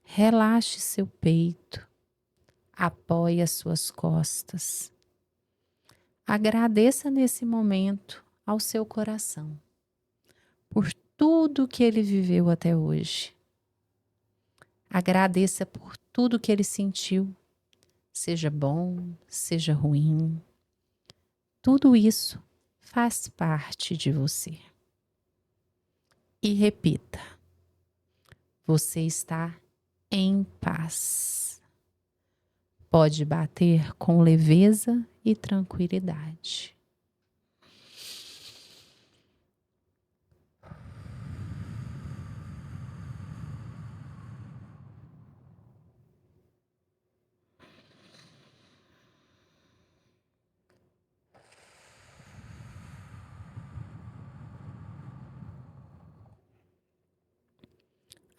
[SPEAKER 3] Relaxe seu peito, apoie as suas costas. Agradeça nesse momento ao seu coração por tudo que ele viveu até hoje. Agradeça por tudo que ele sentiu, seja bom, seja ruim. Tudo isso faz parte de você. E repita: você está em paz. Pode bater com leveza e tranquilidade.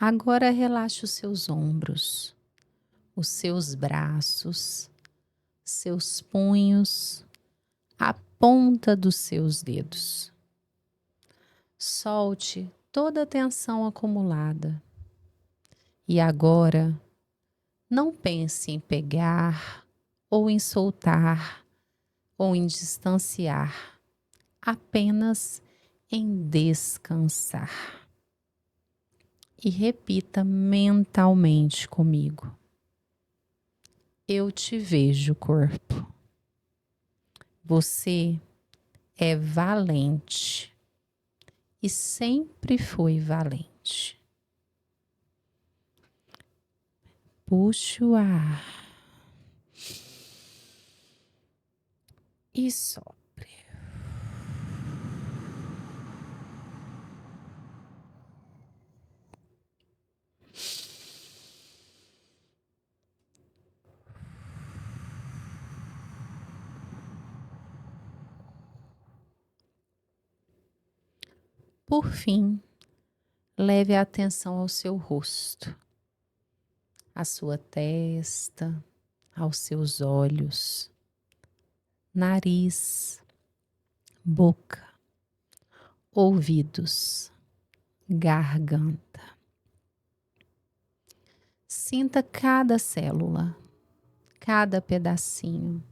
[SPEAKER 3] Agora relaxe os seus ombros, os seus braços, seus punhos, a ponta dos seus dedos. Solte toda a tensão acumulada. E agora, não pense em pegar, ou em soltar, ou em distanciar. Apenas em descansar. E repita mentalmente comigo: eu te vejo, corpo. Você é valente e sempre foi valente. Puxe o ar e sopre. Por fim, leve a atenção ao seu rosto, à sua testa, aos seus olhos, nariz, boca, ouvidos, garganta. Sinta cada célula, cada pedacinho.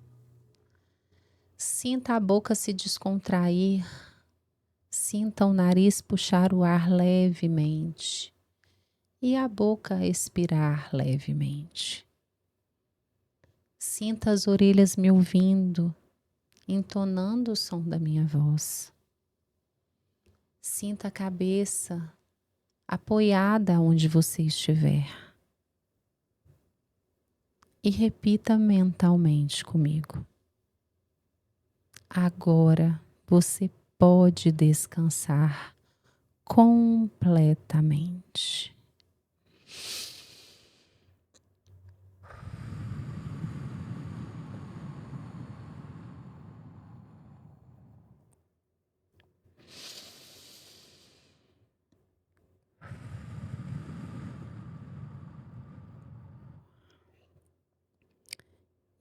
[SPEAKER 3] Sinta a boca se descontrair. Sinta o nariz puxar o ar levemente e a boca expirar levemente. Sinta as orelhas me ouvindo, entonando o som da minha voz. Sinta a cabeça apoiada onde você estiver. E repita mentalmente comigo: agora você pode descansar completamente.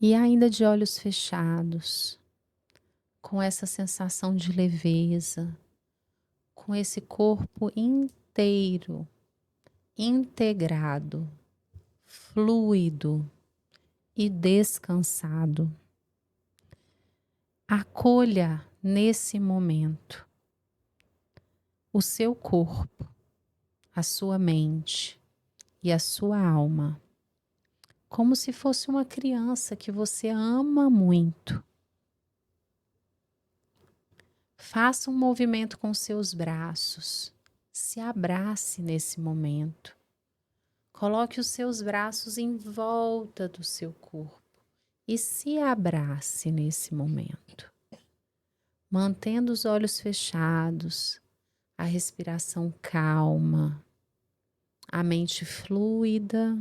[SPEAKER 3] E ainda de olhos fechados, com essa sensação de leveza, com esse corpo inteiro, integrado, fluido e descansado. Acolha nesse momento o seu corpo, a sua mente e a sua alma, como se fosse uma criança que você ama muito. Faça um movimento com seus braços, se abrace nesse momento. Coloque os seus braços em volta do seu corpo e se abrace nesse momento, mantendo os olhos fechados, a respiração calma, a mente fluida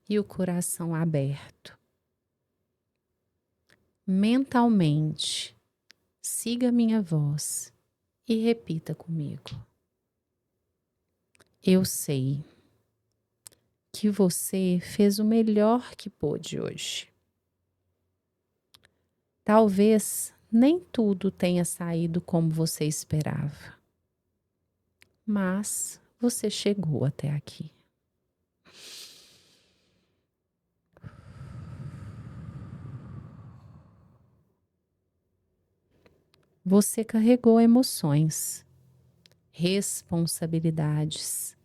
[SPEAKER 3] e o coração aberto. Mentalmente, siga minha voz e repita comigo. Eu sei que você fez o melhor que pôde hoje. Talvez nem tudo tenha saído como você esperava, mas você chegou até aqui. Você carregou emoções, responsabilidades,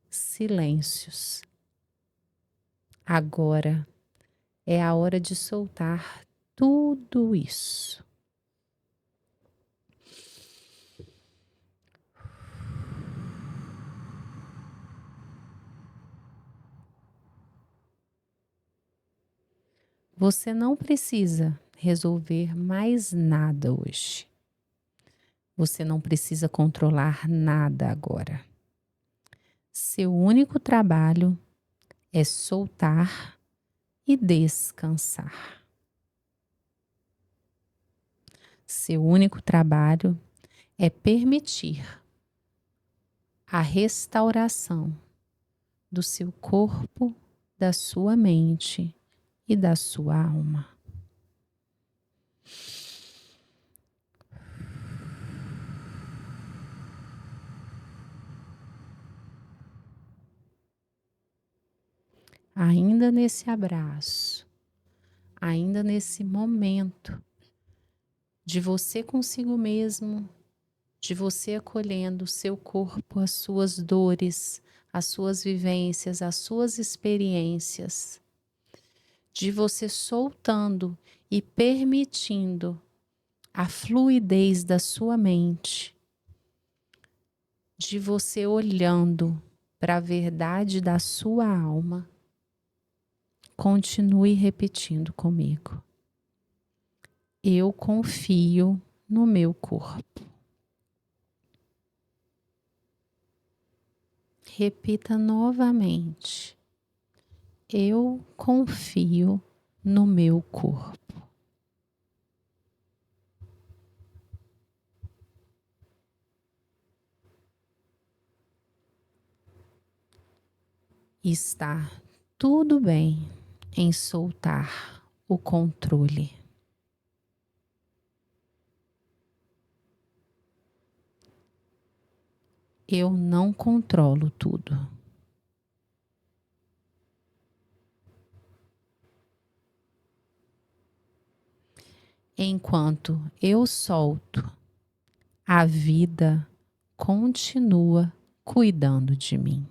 [SPEAKER 3] silêncios. Agora é a hora de soltar tudo isso. Você não precisa resolver mais nada hoje. Você não precisa controlar nada agora. Seu único trabalho é soltar e descansar. Seu único trabalho é permitir a restauração do seu corpo, da sua mente e da sua alma. Ainda nesse abraço, ainda nesse momento de você consigo mesmo, de você acolhendo o seu corpo, as suas dores, as suas vivências, as suas experiências, de você soltando e permitindo a fluidez da sua mente, de você olhando para a verdade da sua alma. Continue repetindo comigo. Eu confio no meu corpo. Repita novamente. Eu confio no meu corpo. Está tudo bem em soltar o controle. Eu não controlo tudo. Enquanto eu solto, a vida continua cuidando de mim.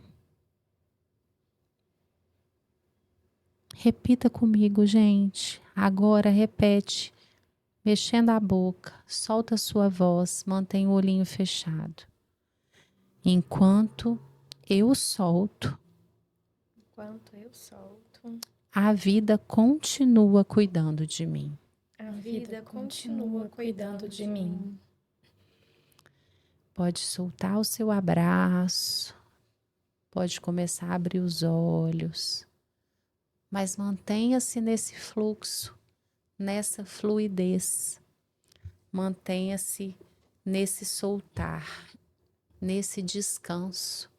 [SPEAKER 3] Repita comigo, gente. Agora repete, mexendo a boca, solta a sua voz, mantém o olhinho fechado. Enquanto eu solto, a vida continua cuidando de mim.
[SPEAKER 2] A vida continua cuidando de mim.
[SPEAKER 3] Pode soltar o seu abraço, pode começar a abrir os olhos, mas mantenha-se nesse fluxo, nessa fluidez. Mantenha-se nesse soltar, nesse descanso.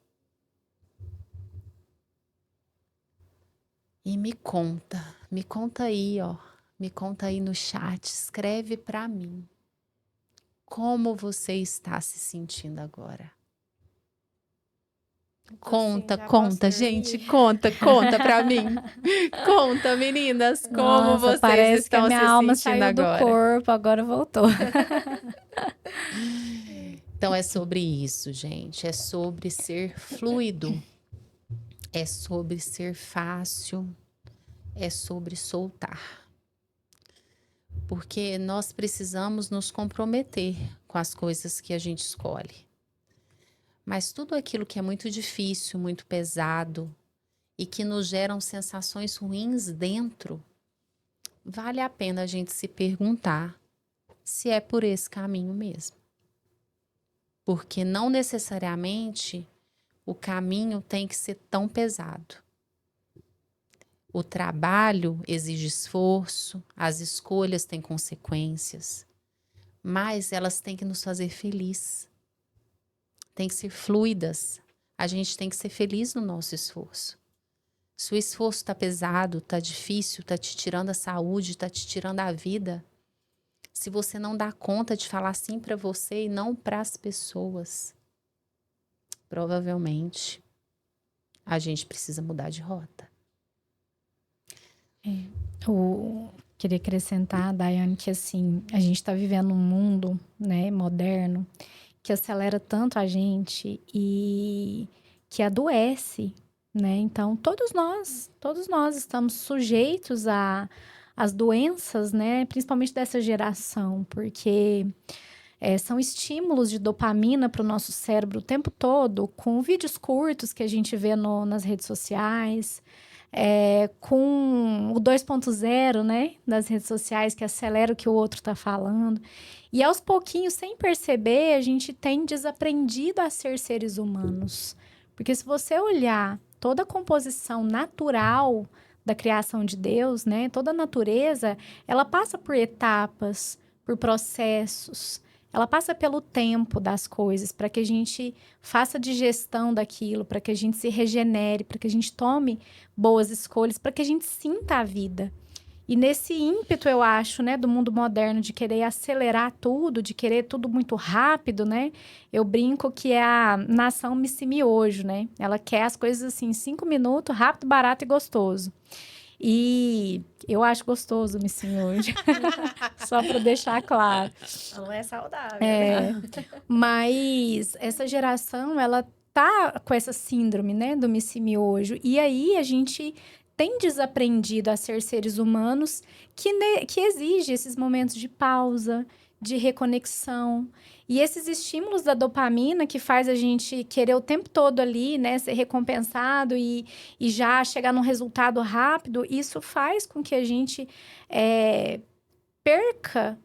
[SPEAKER 3] E me conta aí, ó. Me conta aí no chat, escreve para mim. Como você está se sentindo agora? Conta, gente, conta pra mim. Conta, meninas, como
[SPEAKER 1] Nossa,
[SPEAKER 3] vocês
[SPEAKER 1] parece que a
[SPEAKER 3] estão
[SPEAKER 1] minha
[SPEAKER 3] se
[SPEAKER 1] alma
[SPEAKER 3] sentindo
[SPEAKER 1] saiu do
[SPEAKER 3] agora.
[SPEAKER 1] corpo, agora voltou.
[SPEAKER 3] Então é sobre isso, gente. É sobre ser fluido. É sobre ser fácil. É sobre soltar. Porque nós precisamos nos comprometer com as coisas que a gente escolhe. Mas tudo aquilo que é muito difícil, muito pesado e que nos geram sensações ruins dentro, vale a pena a gente se perguntar se é por esse caminho mesmo. Porque não necessariamente o caminho tem que ser tão pesado. O trabalho exige esforço, as escolhas têm consequências, mas elas têm que nos fazer feliz. Tem que ser fluidas. A gente tem que ser feliz no nosso esforço. Se o esforço está pesado, está difícil, está te tirando a saúde, está te tirando a vida, se você não dá conta de falar sim para você e não para as pessoas, provavelmente a gente precisa mudar de rota.
[SPEAKER 1] Queria acrescentar, Daiane, que assim, a gente está vivendo um mundo, né, moderno, que acelera tanto a gente e que adoece, né? Então, todos nós estamos sujeitos às doenças, né? Principalmente dessa geração, porque são estímulos de dopamina para o nosso cérebro o tempo todo, com vídeos curtos que a gente vê nas redes sociais, com o 2.0, né, das redes sociais, que acelera o que o outro está falando. E aos pouquinhos, sem perceber, a gente tem desaprendido a ser seres humanos. Porque se você olhar toda a composição natural da criação de Deus, né, toda a natureza, ela passa por etapas, por processos. Ela passa pelo tempo das coisas, para que a gente faça digestão daquilo, para que a gente se regenere, para que a gente tome boas escolhas, para que a gente sinta a vida. E nesse ímpeto, eu acho, né, do mundo moderno, de querer acelerar tudo, de querer tudo muito rápido, né? Eu brinco que é a nação miojo, né? Ela quer as coisas assim, 5 minutos, rápido, barato e gostoso. E eu acho gostoso o miojo, só para deixar claro.
[SPEAKER 2] Não é saudável, né?
[SPEAKER 1] Mas essa geração, ela tá com essa síndrome, né, do miojo. E aí a gente tem desaprendido a ser seres humanos que exige esses momentos de pausa, de reconexão. E esses estímulos da dopamina que faz a gente querer o tempo todo ali, né, ser recompensado e já chegar num resultado rápido, isso faz com que a gente perca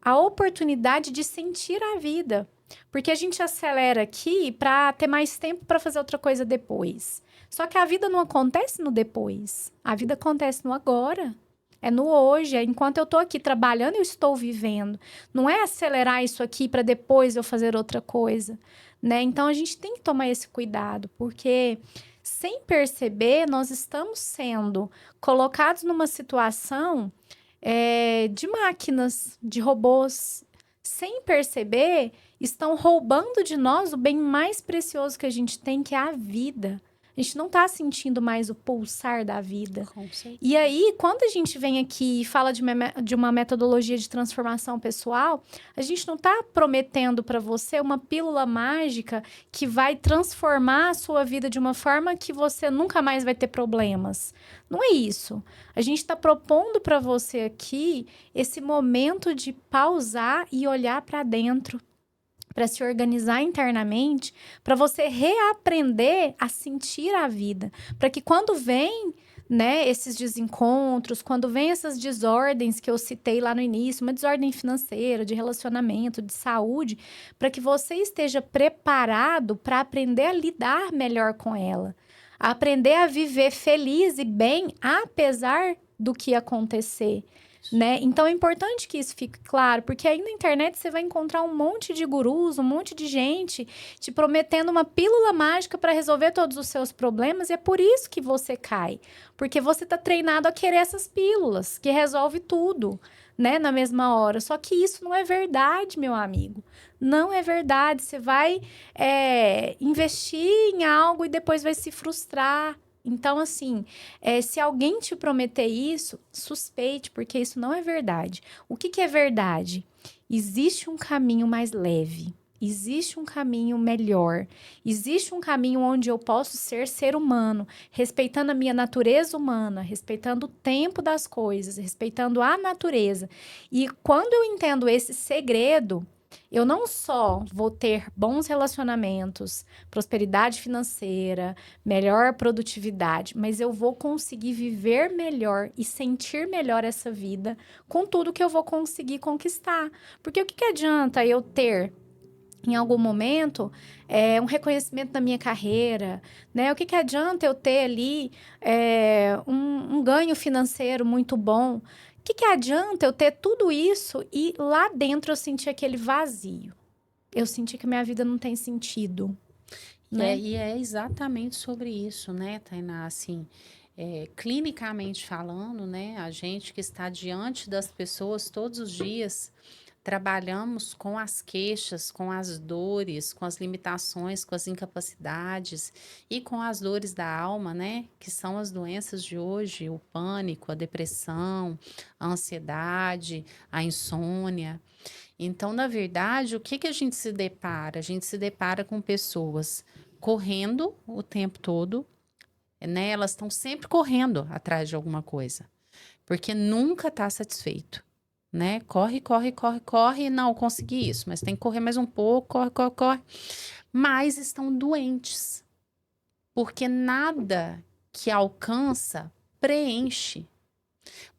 [SPEAKER 1] a oportunidade de sentir a vida. Porque a gente acelera aqui para ter mais tempo para fazer outra coisa depois. Só que a vida não acontece no depois. A vida acontece no agora. É no hoje. É enquanto eu estou aqui trabalhando, eu estou vivendo. Não é acelerar isso aqui para depois eu fazer outra coisa, né? Então, a gente tem que tomar esse cuidado, porque sem perceber, nós estamos sendo colocados numa situação de máquinas, de robôs, sem perceber, estão roubando de nós o bem mais precioso que a gente tem, que é a vida. A gente não está sentindo mais o pulsar da vida. E aí, quando a gente vem aqui e fala de uma metodologia de transformação pessoal, a gente não está prometendo para você uma pílula mágica que vai transformar a sua vida de uma forma que você nunca mais vai ter problemas. Não é isso. A gente está propondo para você aqui esse momento de pausar e olhar para dentro, para se organizar internamente, para você reaprender a sentir a vida, para que quando vem, né, esses desencontros, quando vem essas desordens que eu citei lá no início, uma desordem financeira, de relacionamento, de saúde, para que você esteja preparado para aprender a lidar melhor com ela, a aprender a viver feliz e bem, apesar do que acontecer. né? Então, é importante que isso fique claro, porque aí na internet você vai encontrar um monte de gurus, um monte de gente te prometendo uma pílula mágica para resolver todos os seus problemas, e é por isso que você cai. Porque você tá treinado a querer essas pílulas, que resolve tudo, né? Na mesma hora. Só que isso não é verdade, meu amigo. Não é verdade. Você vai investir em algo e depois vai se frustrar. Então, assim, se alguém te prometer isso, suspeite, porque isso não é verdade. O que é verdade? Existe um caminho mais leve, existe um caminho melhor, existe um caminho onde eu posso ser humano, respeitando a minha natureza humana, respeitando o tempo das coisas, respeitando a natureza. E quando eu entendo esse segredo, eu não só vou ter bons relacionamentos, prosperidade financeira, melhor produtividade, mas eu vou conseguir viver melhor e sentir melhor essa vida com tudo que eu vou conseguir conquistar. Porque o que adianta eu ter, em algum momento, um reconhecimento da minha carreira, né? O que adianta eu ter ali um ganho financeiro muito bom? O que adianta eu ter tudo isso e lá dentro eu sentir aquele vazio? Eu senti que minha vida não tem sentido, né?
[SPEAKER 3] E é exatamente sobre isso, né, Tainá? Assim, clinicamente falando, né, a gente que está diante das pessoas todos os dias, trabalhamos com as queixas, com as dores, com as limitações, com as incapacidades e com as dores da alma, né? Que são as doenças de hoje, o pânico, a depressão, a ansiedade, a insônia. Então, na verdade, o que a gente se depara? A gente se depara com pessoas correndo o tempo todo, né? Elas estão sempre correndo atrás de alguma coisa, porque nunca está satisfeito, né? Corre, corre, corre, corre, não consegui isso, mas tem que correr mais um pouco, corre, corre, corre. Mas estão doentes, porque nada que alcança preenche.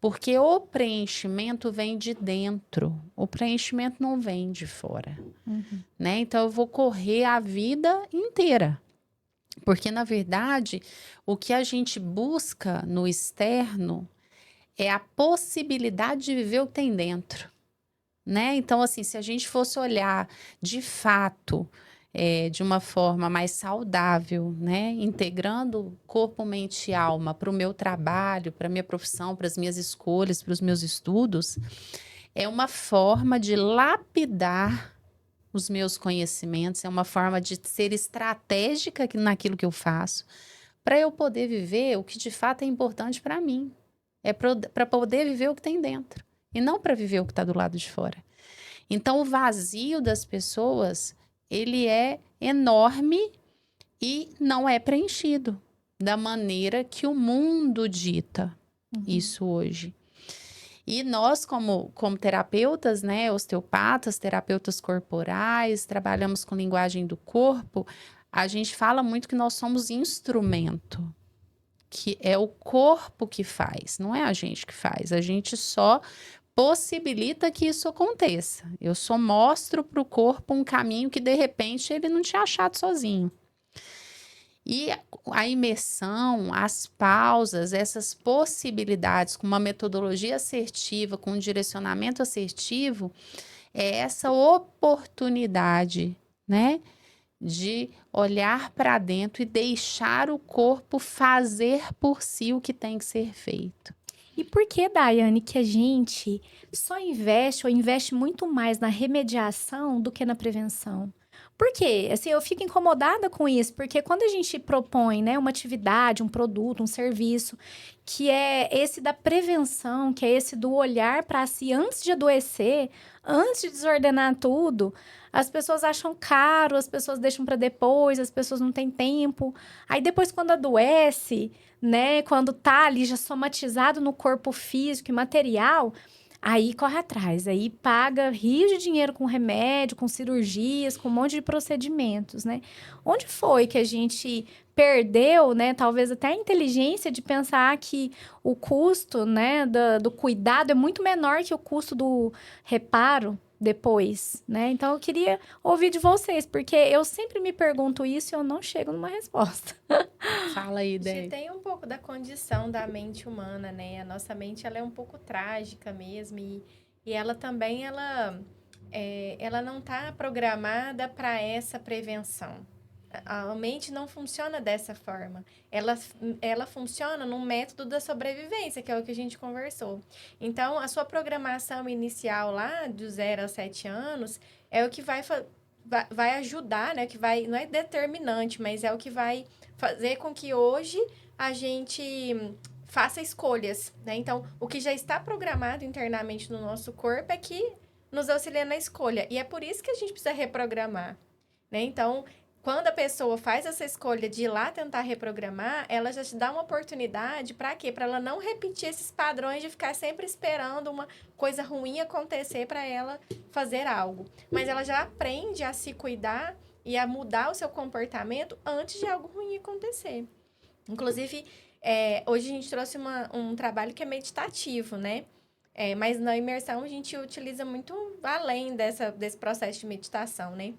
[SPEAKER 3] Porque o preenchimento vem de dentro, o preenchimento não vem de fora, né? Então eu vou correr a vida inteira. Porque, na verdade, o que a gente busca no externo é a possibilidade de viver o que tem dentro, né? Então, assim, se a gente fosse olhar de fato, de uma forma mais saudável, né? Integrando corpo, mente e alma para o meu trabalho, para a minha profissão, para as minhas escolhas, para os meus estudos, é uma forma de lapidar os meus conhecimentos, é uma forma de ser estratégica naquilo que eu faço, para eu poder viver o que de fato é importante para mim. É para poder viver o que tem dentro, e não para viver o que está do lado de fora. Então, o vazio das pessoas, ele é enorme e não é preenchido da maneira que o mundo dita isso hoje. E nós, como terapeutas, né, osteopatas, terapeutas corporais, trabalhamos com linguagem do corpo, a gente fala muito que nós somos instrumento, que é o corpo que faz, não é a gente que faz, a gente só possibilita que isso aconteça. Eu só mostro para o corpo um caminho que, de repente, ele não tinha achado sozinho. E a imersão, as pausas, essas possibilidades com uma metodologia assertiva, com um direcionamento assertivo, é essa oportunidade, né, de olhar para dentro e deixar o corpo fazer por si o que tem que ser feito.
[SPEAKER 1] E por que, Daiane, que a gente só investe ou investe muito mais na remediação do que na prevenção? Por quê? Assim, eu fico incomodada com isso, porque quando a gente propõe, né, uma atividade, um produto, um serviço, que é esse da prevenção, que é esse do olhar para si antes de adoecer, antes de desordenar tudo, as pessoas acham caro, as pessoas deixam para depois, as pessoas não têm tempo. Aí depois, quando adoece, né, quando tá ali já somatizado no corpo físico e material, aí corre atrás, aí paga rios de dinheiro com remédio, com cirurgias, com um monte de procedimentos, né? Onde foi que a gente perdeu, né, talvez até a inteligência de pensar que o custo, né, do cuidado é muito menor que o custo do reparo, depois, né? Então, eu queria ouvir de vocês, porque eu sempre me pergunto isso e eu não chego numa resposta.
[SPEAKER 3] Fala aí,
[SPEAKER 2] A gente
[SPEAKER 3] Dei.
[SPEAKER 2] tem um pouco da condição da mente humana, né? A nossa mente, ela é um pouco trágica mesmo e ela também, ela não está programada para essa prevenção. A mente não funciona dessa forma. Ela funciona num método da sobrevivência, que é o que a gente conversou. Então, a sua programação inicial lá, do 0 aos 7 anos, é o que vai ajudar, né? Que vai, não é determinante, mas é o que vai fazer com que hoje a gente faça escolhas, né? Então, o que já está programado internamente no nosso corpo é que nos auxilia na escolha. E é por isso que a gente precisa reprogramar, né? Então, quando a pessoa faz essa escolha de ir lá tentar reprogramar, ela já te dá uma oportunidade para quê? Para ela não repetir esses padrões de ficar sempre esperando uma coisa ruim acontecer para ela fazer algo. Mas ela já aprende a se cuidar e a mudar o seu comportamento antes de algo ruim acontecer. Inclusive, hoje a gente trouxe um trabalho que é meditativo, né? Mas na imersão a gente utiliza muito além desse processo de meditação, né?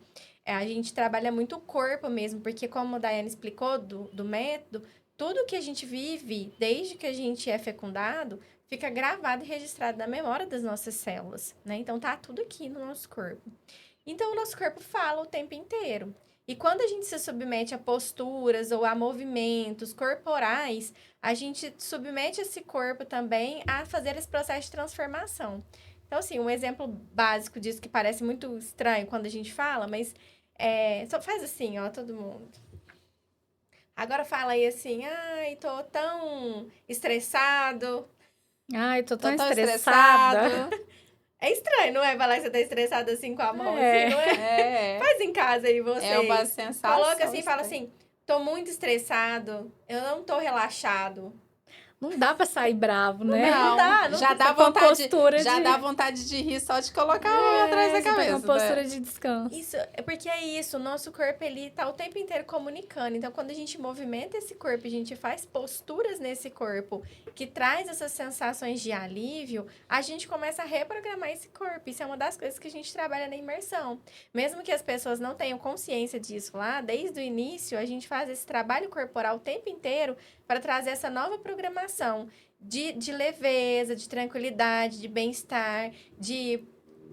[SPEAKER 2] A gente trabalha muito o corpo mesmo, porque como a Daiane explicou do método, tudo que a gente vive desde que a gente é fecundado fica gravado e registrado na memória das nossas células, né? Então tá tudo aqui no nosso corpo. Então o nosso corpo fala o tempo inteiro. E quando a gente se submete a posturas ou a movimentos corporais, a gente submete esse corpo também a fazer esse processo de transformação. Então, assim, um exemplo básico disso que parece muito estranho quando a gente fala, mas só faz assim, ó, todo mundo. Agora fala aí assim, ai, tô tão estressado.
[SPEAKER 1] Ai, tô tão
[SPEAKER 4] Tô
[SPEAKER 1] estressada.
[SPEAKER 2] É estranho, não é? Falar que você tá estressado assim com a mão,
[SPEAKER 1] É.
[SPEAKER 2] assim, não é?
[SPEAKER 4] É,
[SPEAKER 2] Faz em casa aí vocês.
[SPEAKER 4] é uma sensação.
[SPEAKER 2] Coloca assim, fala
[SPEAKER 4] estranha.
[SPEAKER 2] assim, tô muito estressado, eu não tô relaxado.
[SPEAKER 1] Não dá pra sair bravo, né?
[SPEAKER 2] Não dá, não
[SPEAKER 4] já
[SPEAKER 2] dá.
[SPEAKER 4] dá
[SPEAKER 1] Com a
[SPEAKER 4] vontade,
[SPEAKER 1] postura
[SPEAKER 4] já
[SPEAKER 1] de-
[SPEAKER 4] dá vontade de rir só de colocar a mão atrás da
[SPEAKER 1] você tá com
[SPEAKER 4] cabeça,
[SPEAKER 1] uma postura
[SPEAKER 4] né?
[SPEAKER 1] de descanso.
[SPEAKER 2] Isso, é porque é isso, o nosso corpo, ele tá o tempo inteiro comunicando. Então, quando a gente movimenta esse corpo, a gente faz posturas nesse corpo que traz essas sensações de alívio, a gente começa a reprogramar esse corpo. Isso é uma das coisas que a gente trabalha na imersão. Mesmo que as pessoas não tenham consciência disso lá, desde o início, a gente faz esse trabalho corporal o tempo inteiro para trazer essa nova programação de leveza, de tranquilidade, de bem-estar, de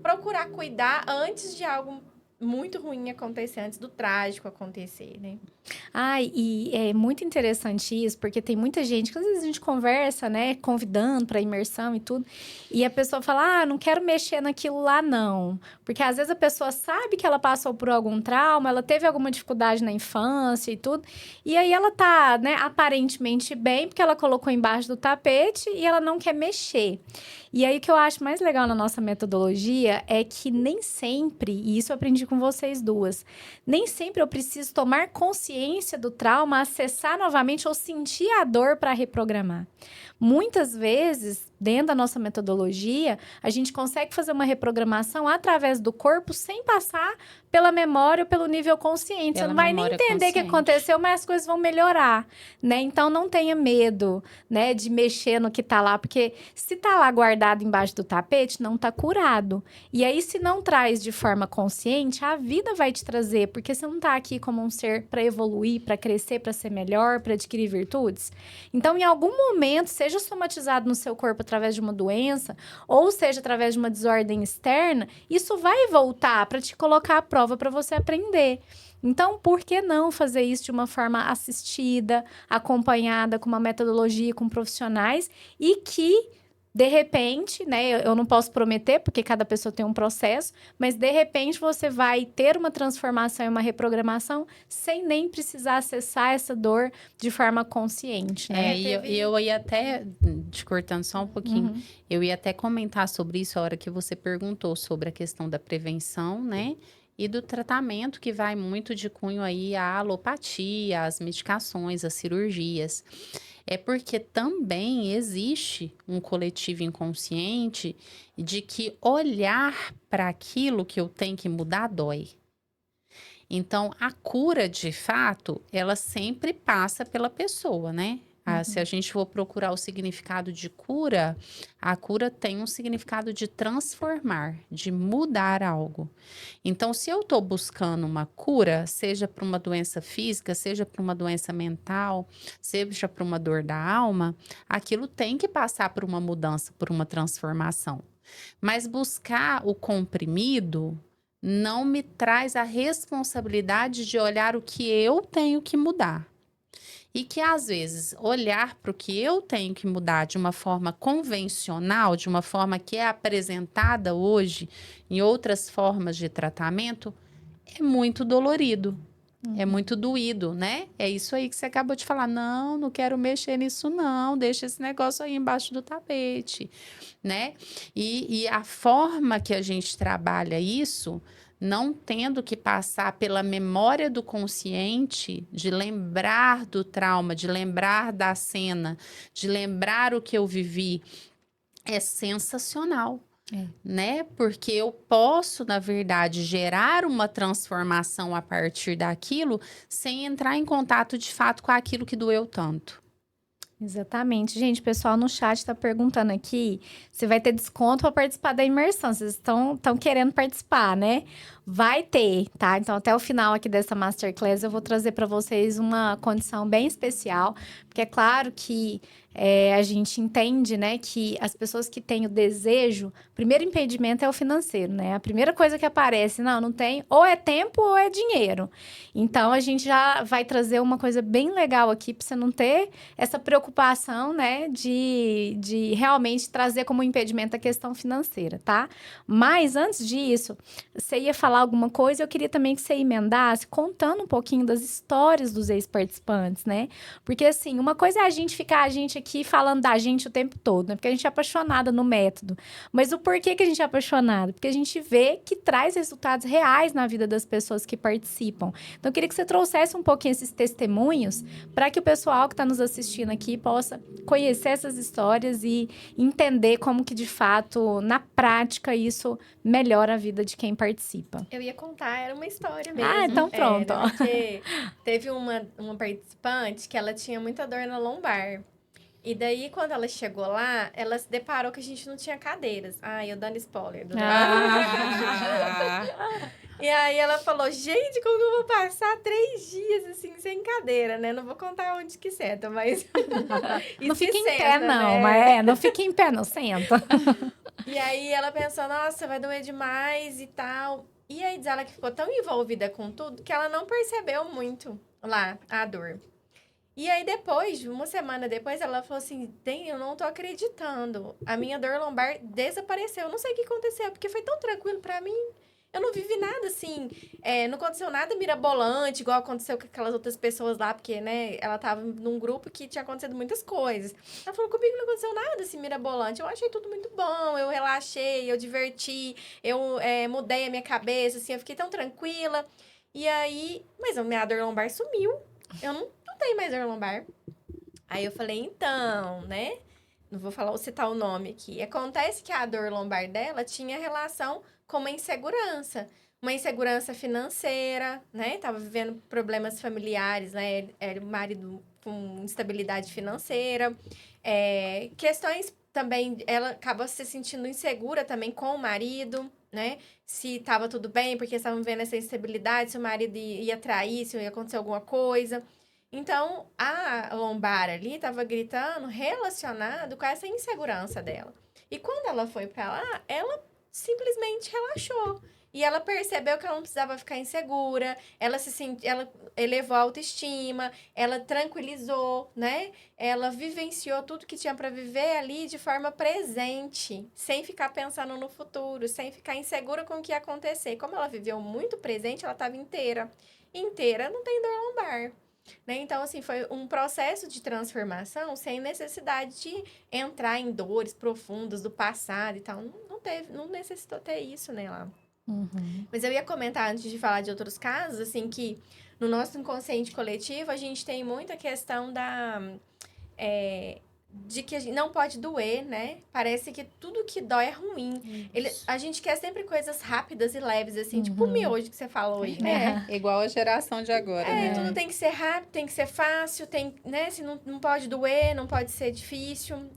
[SPEAKER 2] procurar cuidar antes de algo muito ruim acontecer, antes do trágico acontecer, né?
[SPEAKER 1] Ai, e é muito interessante isso, porque tem muita gente que às vezes a gente conversa, né, convidando para imersão e tudo, e a pessoa fala: "Ah, não quero mexer naquilo lá não". Porque às vezes a pessoa sabe que ela passou por algum trauma, ela teve alguma dificuldade na infância e tudo, e aí ela tá, né, aparentemente bem, porque ela colocou embaixo do tapete e ela não quer mexer. E aí o que eu acho mais legal na nossa metodologia é que nem sempre, e isso eu aprendi com vocês duas, nem sempre eu preciso tomar consciência do trauma, acessar novamente ou sentir a dor para reprogramar. Muitas vezes, dentro da nossa metodologia, a gente consegue fazer uma reprogramação através do corpo sem passar pela memória ou pelo nível consciente. Você
[SPEAKER 3] Pela
[SPEAKER 1] não vai nem
[SPEAKER 3] memória
[SPEAKER 1] entender o que
[SPEAKER 3] consciente.
[SPEAKER 1] aconteceu, mas as coisas vão melhorar, né? Então, não tenha medo, né, de mexer no que tá lá, porque se tá lá guardado embaixo do tapete, não tá curado. E aí, se não traz de forma consciente, a vida vai te trazer, porque você não tá aqui como um ser para evoluir, para crescer, para ser melhor, para adquirir virtudes. Então, em algum momento, seja somatizado no seu corpo através de uma doença, ou seja através de uma desordem externa, isso vai voltar para te colocar à prova para você aprender. Então, por que não fazer isso de uma forma assistida, acompanhada, com uma metodologia, com profissionais, e que, de repente, né, eu não posso prometer, porque cada pessoa tem um processo, mas de repente você vai ter uma transformação e uma reprogramação sem nem precisar acessar essa dor de forma consciente, né?
[SPEAKER 2] teve-
[SPEAKER 3] Eu ia até, te cortando só um pouquinho,
[SPEAKER 1] Uhum.
[SPEAKER 3] eu ia até comentar sobre isso a hora que você perguntou sobre a questão da prevenção, né? E do tratamento, que vai muito de cunho aí à alopatia, às medicações, às cirurgias. É porque também existe um coletivo inconsciente de que olhar para aquilo que eu tenho que mudar dói. Então, a cura, de fato, ela sempre passa pela pessoa, né? Se a gente for procurar o significado de cura, a cura tem um significado de transformar, de mudar algo. Então, se eu estou buscando uma cura, seja para uma doença física, seja para uma doença mental, seja para uma dor da alma, aquilo tem que passar por uma mudança, por uma transformação. Mas buscar o comprimido não me traz a responsabilidade de olhar o que eu tenho que mudar. E que, às vezes, olhar para o que eu tenho que mudar de uma forma convencional, de uma forma que é apresentada hoje em outras formas de tratamento, é muito dolorido. É muito doído, né? É isso aí que você acabou de falar. Não, não quero mexer nisso, não. Deixa esse negócio aí embaixo do tapete, né? E a forma que a gente trabalha isso, não tendo que passar pela memória do consciente, de lembrar do trauma, de lembrar da cena, de lembrar o que eu vivi, é sensacional. Né? Porque eu posso, na verdade, gerar uma transformação a partir daquilo sem entrar em contato de fato com aquilo que doeu tanto.
[SPEAKER 1] Exatamente. Gente, o pessoal no chat está perguntando aqui se vai ter desconto para participar da imersão. Vocês estão querendo participar, né? Vai ter, tá? Então, até o final aqui dessa Masterclass, eu vou trazer para vocês uma condição bem especial, porque é claro que a gente entende, né, que as pessoas que têm o desejo, o primeiro impedimento é o financeiro, né? A primeira coisa que aparece, não tem, ou é tempo ou é dinheiro. Então, a gente já vai trazer uma coisa bem legal aqui para você não ter essa preocupação, né, de realmente trazer como impedimento a questão financeira, tá? Mas, antes disso, você ia falar alguma coisa, eu queria também que você emendasse contando um pouquinho das histórias dos ex-participantes, né? Porque, assim, uma coisa é a gente aqui falando da gente o tempo todo, né? Porque a gente é apaixonada no método. Mas o porquê que a gente é apaixonada? Porque a gente vê que traz resultados reais na vida das pessoas que participam. Então, eu queria que você trouxesse um pouquinho esses testemunhos para que o pessoal que está nos assistindo aqui possa conhecer essas histórias e entender como que, de fato, na prática, isso melhora a vida de quem participa.
[SPEAKER 2] Eu ia contar, era uma história mesmo.
[SPEAKER 1] Então pronto.
[SPEAKER 2] Porque teve uma participante que ela tinha muita dor na lombar. E daí, quando ela chegou lá, ela se deparou que a gente não tinha cadeiras. Eu dando spoiler. E aí ela falou, gente, como que eu vou passar 3 dias, assim, sem cadeira, né? Não vou contar onde que senta, mas...
[SPEAKER 1] Não fica em pé, não. Né? Não fica em pé, não, senta.
[SPEAKER 2] E aí ela pensou, nossa, vai doer demais e tal. E aí diz ela que ficou tão envolvida com tudo que ela não percebeu muito lá a dor. E aí depois, uma semana depois, ela falou assim, eu não tô acreditando. A minha dor lombar desapareceu. Eu não sei o que aconteceu, porque foi tão tranquilo pra mim. Eu não vivi nada, assim, não aconteceu nada mirabolante, igual aconteceu com aquelas outras pessoas lá, porque, né, ela tava num grupo que tinha acontecido muitas coisas. Ela falou, comigo não aconteceu nada, assim, mirabolante. Eu achei tudo muito bom, eu relaxei, eu diverti, eu mudei a minha cabeça, assim, eu fiquei tão tranquila. E aí, mas a minha dor lombar sumiu. Eu não tenho mais dor lombar. Aí eu falei, então, né, não vou citar o nome aqui. Acontece que a dor lombar dela tinha relação com uma insegurança financeira, né? Tava vivendo problemas familiares, né? Era o marido com instabilidade financeira. Questões também, ela acabou se sentindo insegura também com o marido, né? Se estava tudo bem, porque estavam vendo essa instabilidade, se o marido ia trair, se ia acontecer alguma coisa. Então, a lombar ali estava gritando relacionado com essa insegurança dela. E quando ela foi para lá, ela simplesmente relaxou. E ela percebeu que ela não precisava ficar insegura, ela elevou a autoestima, ela tranquilizou, né? Ela vivenciou tudo que tinha para viver ali de forma presente, sem ficar pensando no futuro, sem ficar insegura com o que ia acontecer. Como ela viveu muito presente, ela estava inteira. Inteira, não tem dor lombar. Né? Então, assim, foi um processo de transformação sem necessidade de entrar em dores profundas do passado e tal. Não necessitou ter isso, né, lá.
[SPEAKER 1] Uhum.
[SPEAKER 2] Mas eu ia comentar, antes de falar de outros casos, assim, que no nosso inconsciente coletivo, a gente tem muita questão de que a gente não pode doer, né? Parece que tudo que dói é ruim. A gente quer sempre coisas rápidas e leves, assim, tipo o miojo que você falou aí, né?
[SPEAKER 4] Igual a geração de agora, né?
[SPEAKER 2] Tudo tem que ser rápido, tem que ser fácil, tem, né? Se não pode doer, não pode ser difícil.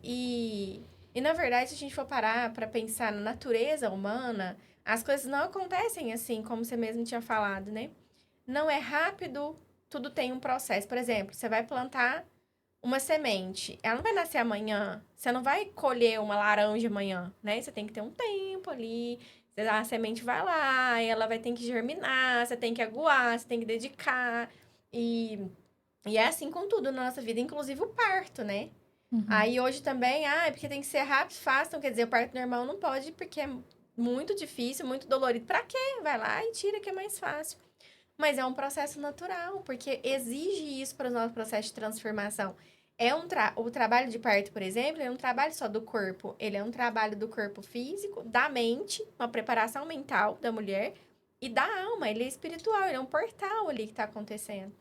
[SPEAKER 2] E na verdade, se a gente for parar para pensar na natureza humana, as coisas não acontecem assim, como você mesmo tinha falado, né? Não é rápido, tudo tem um processo. Por exemplo, você vai plantar uma semente, ela não vai nascer amanhã. Você não vai colher uma laranja amanhã, né? Você tem que ter um tempo ali. A semente vai lá, ela vai ter que germinar, você tem que aguar, você tem que dedicar. E, e é assim com tudo na nossa vida, inclusive o parto, né? Aí hoje também, porque tem que ser rápido, fácil. Então, quer dizer, o parto normal não pode porque é muito difícil, muito dolorido. Pra quê? Vai lá e tira que é mais fácil. Mas é um processo natural, porque exige isso para o nosso processo de transformação. O trabalho de parto, por exemplo, é um trabalho só do corpo. Ele é um trabalho do corpo físico, da mente, uma preparação mental da mulher e da alma. Ele é espiritual, ele é um portal ali que está acontecendo.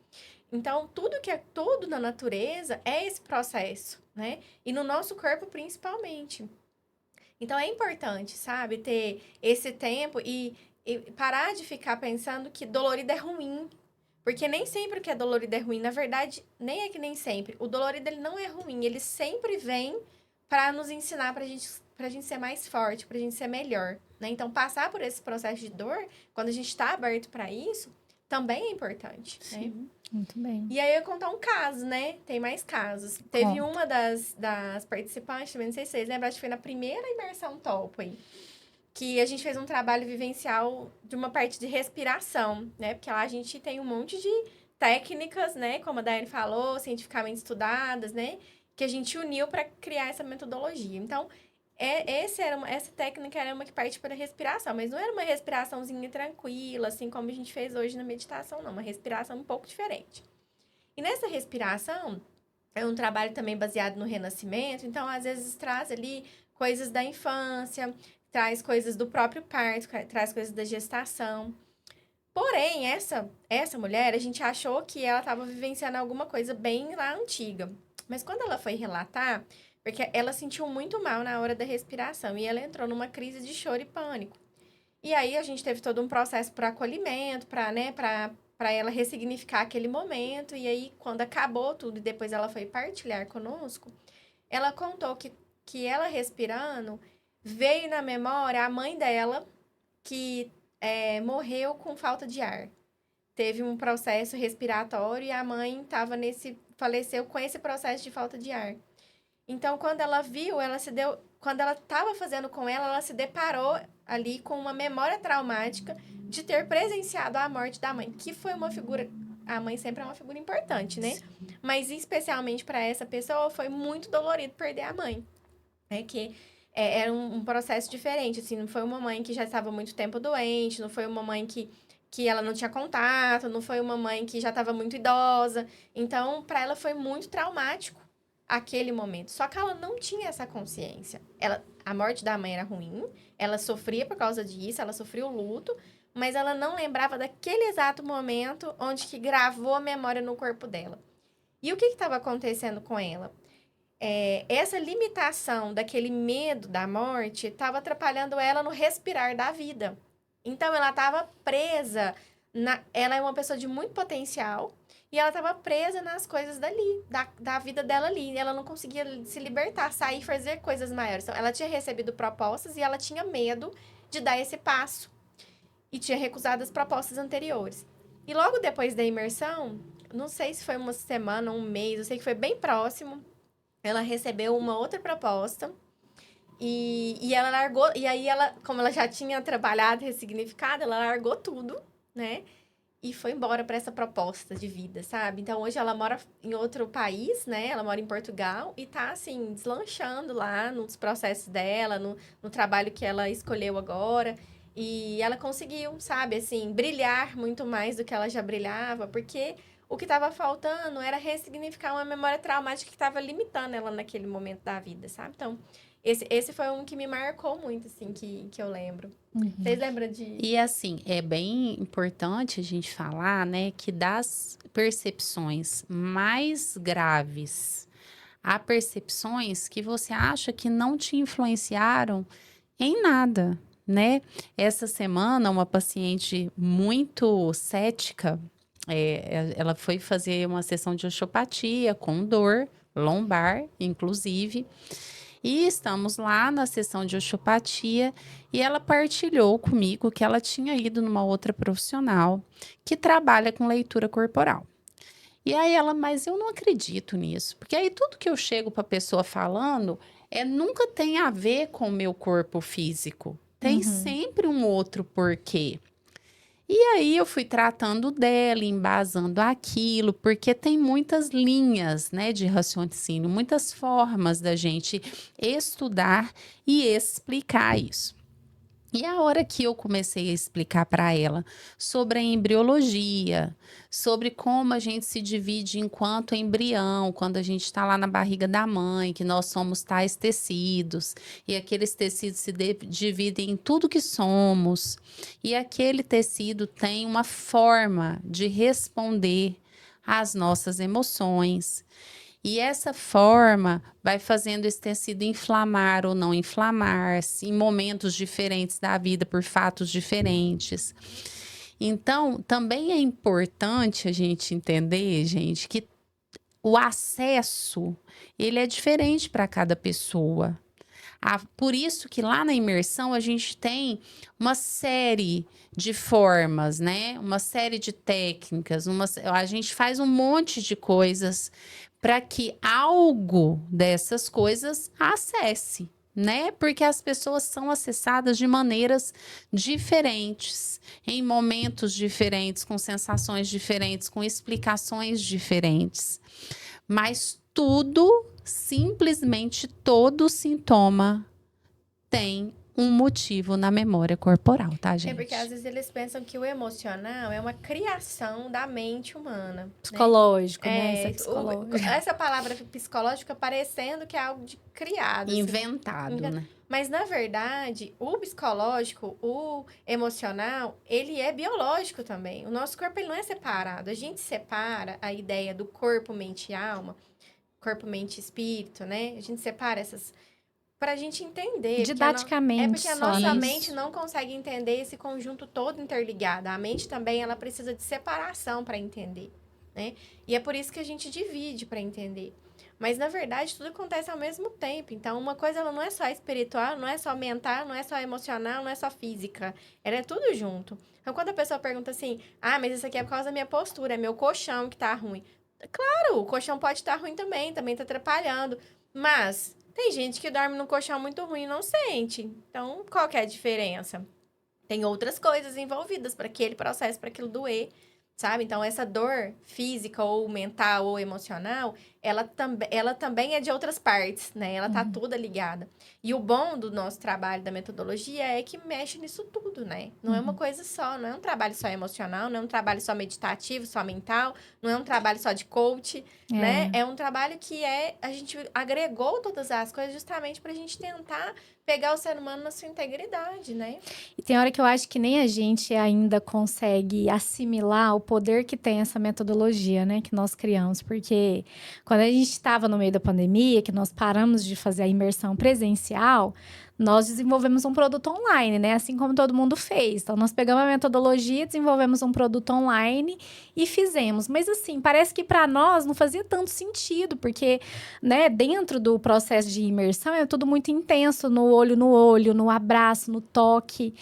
[SPEAKER 2] Então, tudo na natureza é esse processo, né? E no nosso corpo, principalmente. Então, é importante, sabe, ter esse tempo e parar de ficar pensando que dolorido é ruim. Porque nem sempre o que é dolorido é ruim. Na verdade, nem é que nem sempre. O dolorido, ele não é ruim. Ele sempre vem para nos ensinar, pra gente ser mais forte, pra gente ser melhor, né? Então, passar por esse processo de dor, quando a gente está aberto para isso, também é importante, né?
[SPEAKER 1] Muito bem.
[SPEAKER 2] E aí, eu ia contar um caso, né? Tem mais casos. Teve uma das participantes, também não sei se vocês lembram, acho que foi na primeira imersão Topping, que a gente fez um trabalho vivencial de uma parte de respiração, né? Porque lá a gente tem um monte de técnicas, né? Como a Daiane falou, cientificamente estudadas, né? Que a gente uniu para criar essa metodologia. Então, essa técnica era uma que parte para a respiração, mas não era uma respiraçãozinha tranquila, assim como a gente fez hoje na meditação, não. Uma respiração um pouco diferente. E nessa respiração, é um trabalho também baseado no renascimento, então, às vezes, traz ali coisas da infância, traz coisas do próprio parto, traz coisas da gestação. Porém, essa mulher, a gente achou que ela estava vivenciando alguma coisa bem lá antiga. Mas quando ela foi relatar, porque ela sentiu muito mal na hora da respiração e ela entrou numa crise de choro e pânico. E aí a gente teve todo um processo para acolhimento, para ela ressignificar aquele momento. E aí, quando acabou tudo e depois ela foi partilhar conosco, ela contou que ela respirando, veio na memória a mãe dela, que morreu com falta de ar. Teve um processo respiratório e a mãe faleceu com esse processo de falta de ar. Então, quando ela viu, quando ela estava fazendo com ela se deparou ali com uma memória traumática de ter presenciado a morte da mãe, que foi uma figura. A mãe sempre é uma figura importante, né? Mas especialmente para essa pessoa foi muito dolorido perder a mãe, né? Que era um processo diferente, assim, não foi uma mãe que já estava muito tempo doente, não foi uma mãe que ela não tinha contato, não foi uma mãe que já estava muito idosa. Então, para ela foi muito traumático aquele momento. Só que ela não tinha essa consciência. A morte da mãe era ruim, ela sofria por causa disso, ela sofria o luto, mas ela não lembrava daquele exato momento onde que gravou a memória no corpo dela. E o que estava acontecendo com ela? Essa limitação daquele medo da morte estava atrapalhando ela no respirar da vida. Então, ela estava presa. Ela é uma pessoa de muito potencial e ela estava presa nas coisas dali, da vida dela ali. Ela não conseguia se libertar, sair e fazer coisas maiores. Então, ela tinha recebido propostas e ela tinha medo de dar esse passo. E tinha recusado as propostas anteriores. E logo depois da imersão, não sei se foi uma semana, um mês, eu sei que foi bem próximo, ela recebeu uma outra proposta e ela largou. E aí, como ela já tinha trabalhado, ressignificado, ela largou tudo, né? E foi embora para essa proposta de vida, sabe? Então, hoje ela mora em outro país, né? Ela mora em Portugal e tá, assim, deslanchando lá nos processos dela, no trabalho que ela escolheu agora. E ela conseguiu, sabe, assim, brilhar muito mais do que ela já brilhava, porque o que estava faltando era ressignificar uma memória traumática que estava limitando ela naquele momento da vida, sabe? Então, esse foi um que me marcou muito, assim, que eu lembro. Vocês lembram de...
[SPEAKER 3] E assim, é bem importante a gente falar, né, que das percepções mais graves há percepções que você acha que não te influenciaram em nada, né? Essa semana, uma paciente muito cética, ela foi fazer uma sessão de osteopatia com dor lombar, inclusive, e estamos lá na sessão de osteopatia e ela partilhou comigo que ela tinha ido numa outra profissional que trabalha com leitura corporal. E aí ela, mas eu não acredito nisso, porque aí tudo que eu chego para a pessoa falando nunca tem a ver com o meu corpo físico. Tem sempre um outro porquê. E aí eu fui tratando dela, embasando aquilo, porque tem muitas linhas, né, de raciocínio, muitas formas da gente estudar e explicar isso. E a hora que eu comecei a explicar para ela sobre a embriologia, sobre como a gente se divide enquanto embrião, quando a gente está lá na barriga da mãe, que nós somos tais tecidos, e aqueles tecidos se dividem em tudo que somos, e aquele tecido tem uma forma de responder às nossas emoções. E essa forma vai fazendo esse tecido inflamar ou não inflamar-se em momentos diferentes da vida, por fatos diferentes. Então, também é importante a gente entender, gente, que o acesso, ele é diferente para cada pessoa. Por isso que lá na imersão a gente tem uma série de formas, né? Uma série de técnicas, a gente faz um monte de coisas para que algo dessas coisas acesse, né? Porque as pessoas são acessadas de maneiras diferentes, em momentos diferentes, com sensações diferentes, com explicações diferentes. Mas tudo, simplesmente todo sintoma tem um motivo na memória corporal, tá, gente?
[SPEAKER 2] Porque às vezes eles pensam que o emocional é uma criação da mente humana.
[SPEAKER 1] Psicológico, né? Psicológico.
[SPEAKER 2] Essa palavra psicológica parecendo que é algo de criado.
[SPEAKER 3] Inventado,
[SPEAKER 2] assim.
[SPEAKER 3] né?
[SPEAKER 2] Mas, na verdade, o psicológico, o emocional, ele é biológico também. O nosso corpo ele não é separado. A gente separa a ideia do corpo, mente e alma, corpo, mente e espírito, né? A gente separa essas... Pra gente entender.
[SPEAKER 1] Didaticamente.
[SPEAKER 2] Porque a nossa mente não consegue entender esse conjunto todo interligado. A mente também, ela precisa de separação para entender, né? E é por isso que a gente divide para entender. Mas, na verdade, tudo acontece ao mesmo tempo. Então, uma coisa, ela não é só espiritual, não é só mental, não é só emocional, não é só física. Ela é tudo junto. Então, quando a pessoa pergunta assim, mas isso aqui é por causa da minha postura, é meu colchão que tá ruim. Claro, o colchão pode estar ruim também tá atrapalhando. Mas... tem gente que dorme num colchão muito ruim e não sente. Então, qual que é a diferença? Tem outras coisas envolvidas para aquele processo, para aquilo doer, sabe? Então, essa dor física ou mental ou emocional, ela também é de outras partes, né? Ela tá toda ligada. E o bom do nosso trabalho, da metodologia, é que mexe nisso tudo, né? Não é uma coisa só, não é um trabalho só emocional, não é um trabalho só meditativo, só mental, não é um trabalho só de coach, né? É um trabalho que a gente agregou todas as coisas justamente pra gente tentar pegar o ser humano na sua integridade, né?
[SPEAKER 1] E tem hora que eu acho que nem a gente ainda consegue assimilar o poder que tem essa metodologia, né? Que nós criamos. Porque quando a gente estava no meio da pandemia, que nós paramos de fazer a imersão presencial, nós desenvolvemos um produto online, né? Assim como todo mundo fez. Então, nós pegamos a metodologia, desenvolvemos um produto online e fizemos. Mas, assim, parece que para nós não fazia tanto sentido, porque, né, dentro do processo de imersão é tudo muito intenso, no olho, no abraço, no toque.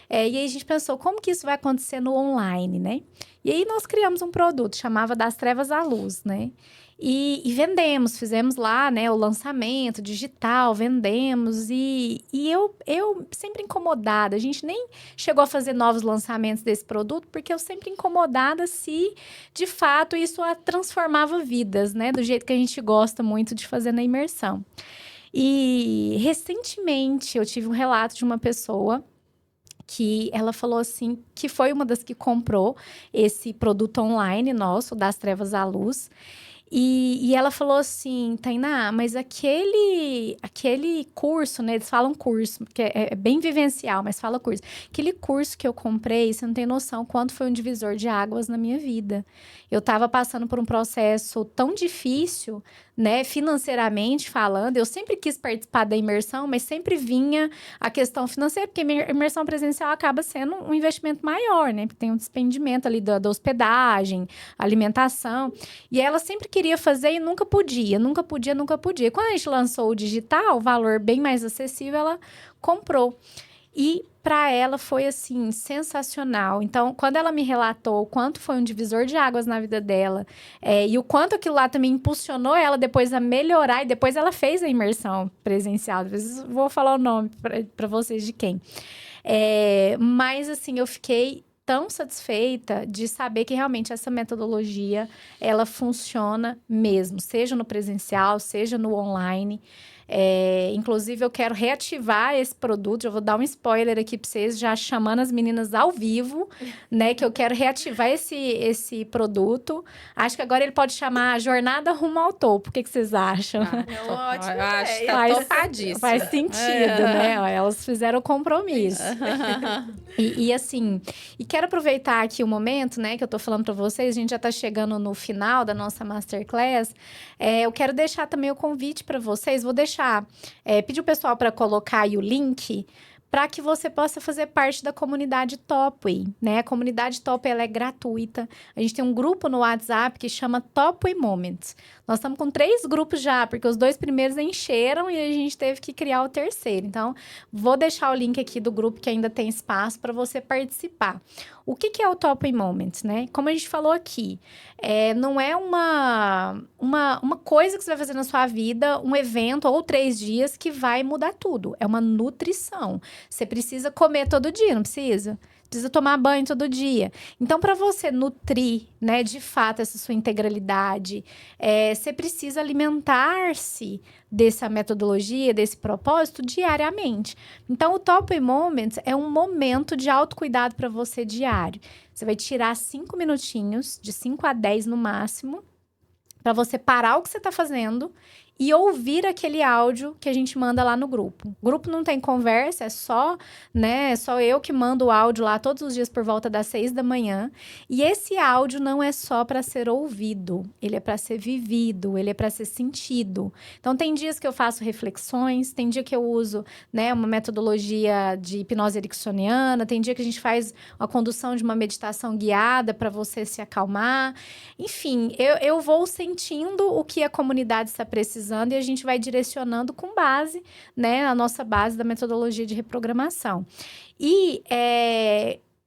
[SPEAKER 1] E aí a gente pensou, como que isso vai acontecer no online, né? E aí nós criamos um produto, chamava Das Trevas à Luz, né? E vendemos, fizemos lá, né, o lançamento digital, vendemos. E eu sempre incomodada, a gente nem chegou a fazer novos lançamentos desse produto, porque eu sempre incomodada se, de fato, isso transformava vidas, né, do jeito que a gente gosta muito de fazer na imersão. E, recentemente, eu tive um relato de uma pessoa que ela falou assim, que foi uma das que comprou esse produto online nosso, Das Trevas à Luz. E ela falou assim, Tainá, mas aquele curso, né? Eles falam curso, porque é bem vivencial, mas fala curso. Aquele curso que eu comprei, você não tem noção quanto foi um divisor de águas na minha vida. Eu estava passando por um processo tão difícil, né, financeiramente falando. Eu sempre quis participar da imersão, mas sempre vinha a questão financeira, porque a imersão presencial acaba sendo um investimento maior, né? Porque tem um despendimento ali da hospedagem, alimentação. E ela sempre queria fazer e nunca podia. Quando a gente lançou o digital, o valor bem mais acessível, ela comprou. E para ela foi, assim, sensacional. Então, quando ela me relatou o quanto foi um divisor de águas na vida dela, e o quanto aquilo lá também impulsionou ela depois a melhorar, e depois ela fez a imersão presencial. Depois eu vou falar o nome para vocês de quem. Mas, assim, eu fiquei tão satisfeita de saber que realmente essa metodologia, ela funciona mesmo, seja no presencial, seja no online. Inclusive, eu quero reativar esse produto. Eu vou dar um spoiler aqui para vocês, já chamando as meninas ao vivo, né? Que eu quero reativar esse produto. Acho que agora ele pode chamar Jornada Rumo ao Topo. O que vocês acham?
[SPEAKER 2] Não, ótimo.
[SPEAKER 4] Eu acho que tá topadíssimo.
[SPEAKER 1] Faz sentido, né? Ó, elas fizeram o compromisso. E assim, quero aproveitar aqui o momento, né, que eu tô falando para vocês, a gente já tá chegando no final da nossa Masterclass. Eu quero deixar também o convite para vocês, vou deixar, pedir o pessoal para colocar aí o link, para que você possa fazer parte da comunidade Topway, né? A comunidade Topway, ela é gratuita. A gente tem um grupo no WhatsApp que chama Topway Moments. Nós estamos com 3 grupos já, porque os 2 primeiros encheram e a gente teve que criar o terceiro. Então, vou deixar o link aqui do grupo que ainda tem espaço para você participar. O que é o Topway Moments, né? Como a gente falou aqui, não é uma coisa que você vai fazer na sua vida, um evento ou 3 dias que vai mudar tudo. É uma nutrição. Você precisa comer todo dia, não precisa? Precisa tomar banho todo dia. Então, para você nutrir, né, de fato, essa sua integralidade, você precisa alimentar-se dessa metodologia, desse propósito diariamente. Então, o Topway Moments é um momento de autocuidado para você diário. Você vai tirar 5 minutinhos, de 5 a 10 no máximo, para você parar o que você está fazendo e ouvir aquele áudio que a gente manda lá no grupo. O grupo não tem conversa, é só eu que mando o áudio lá todos os dias por volta das 6 da manhã. E esse áudio não é só para ser ouvido, ele é para ser vivido, ele é para ser sentido. Então, tem dias que eu faço reflexões, tem dia que eu uso, né, uma metodologia de hipnose ericksoniana, tem dia que a gente faz a condução de uma meditação guiada para você se acalmar. Enfim, eu vou sentindo o que a comunidade está precisando e a gente vai direcionando com base, né, a nossa base da metodologia de reprogramação. E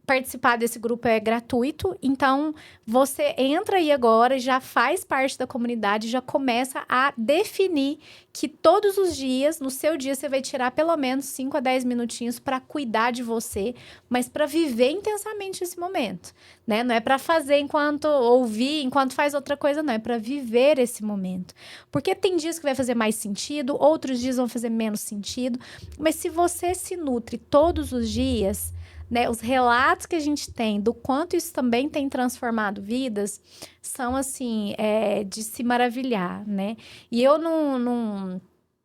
[SPEAKER 1] participar desse grupo é gratuito, então você entra aí agora, já faz parte da comunidade, já começa a definir que todos os dias, no seu dia, você vai tirar pelo menos 5 a 10 minutinhos para cuidar de você, mas para viver intensamente esse momento, né? Não é para fazer enquanto ouvir, enquanto faz outra coisa, não. É para viver esse momento. Porque tem dias que vai fazer mais sentido, outros dias vão fazer menos sentido, mas se você se nutre todos os dias, né, os relatos que a gente tem do quanto isso também tem transformado vidas são, assim, de se maravilhar, né? E eu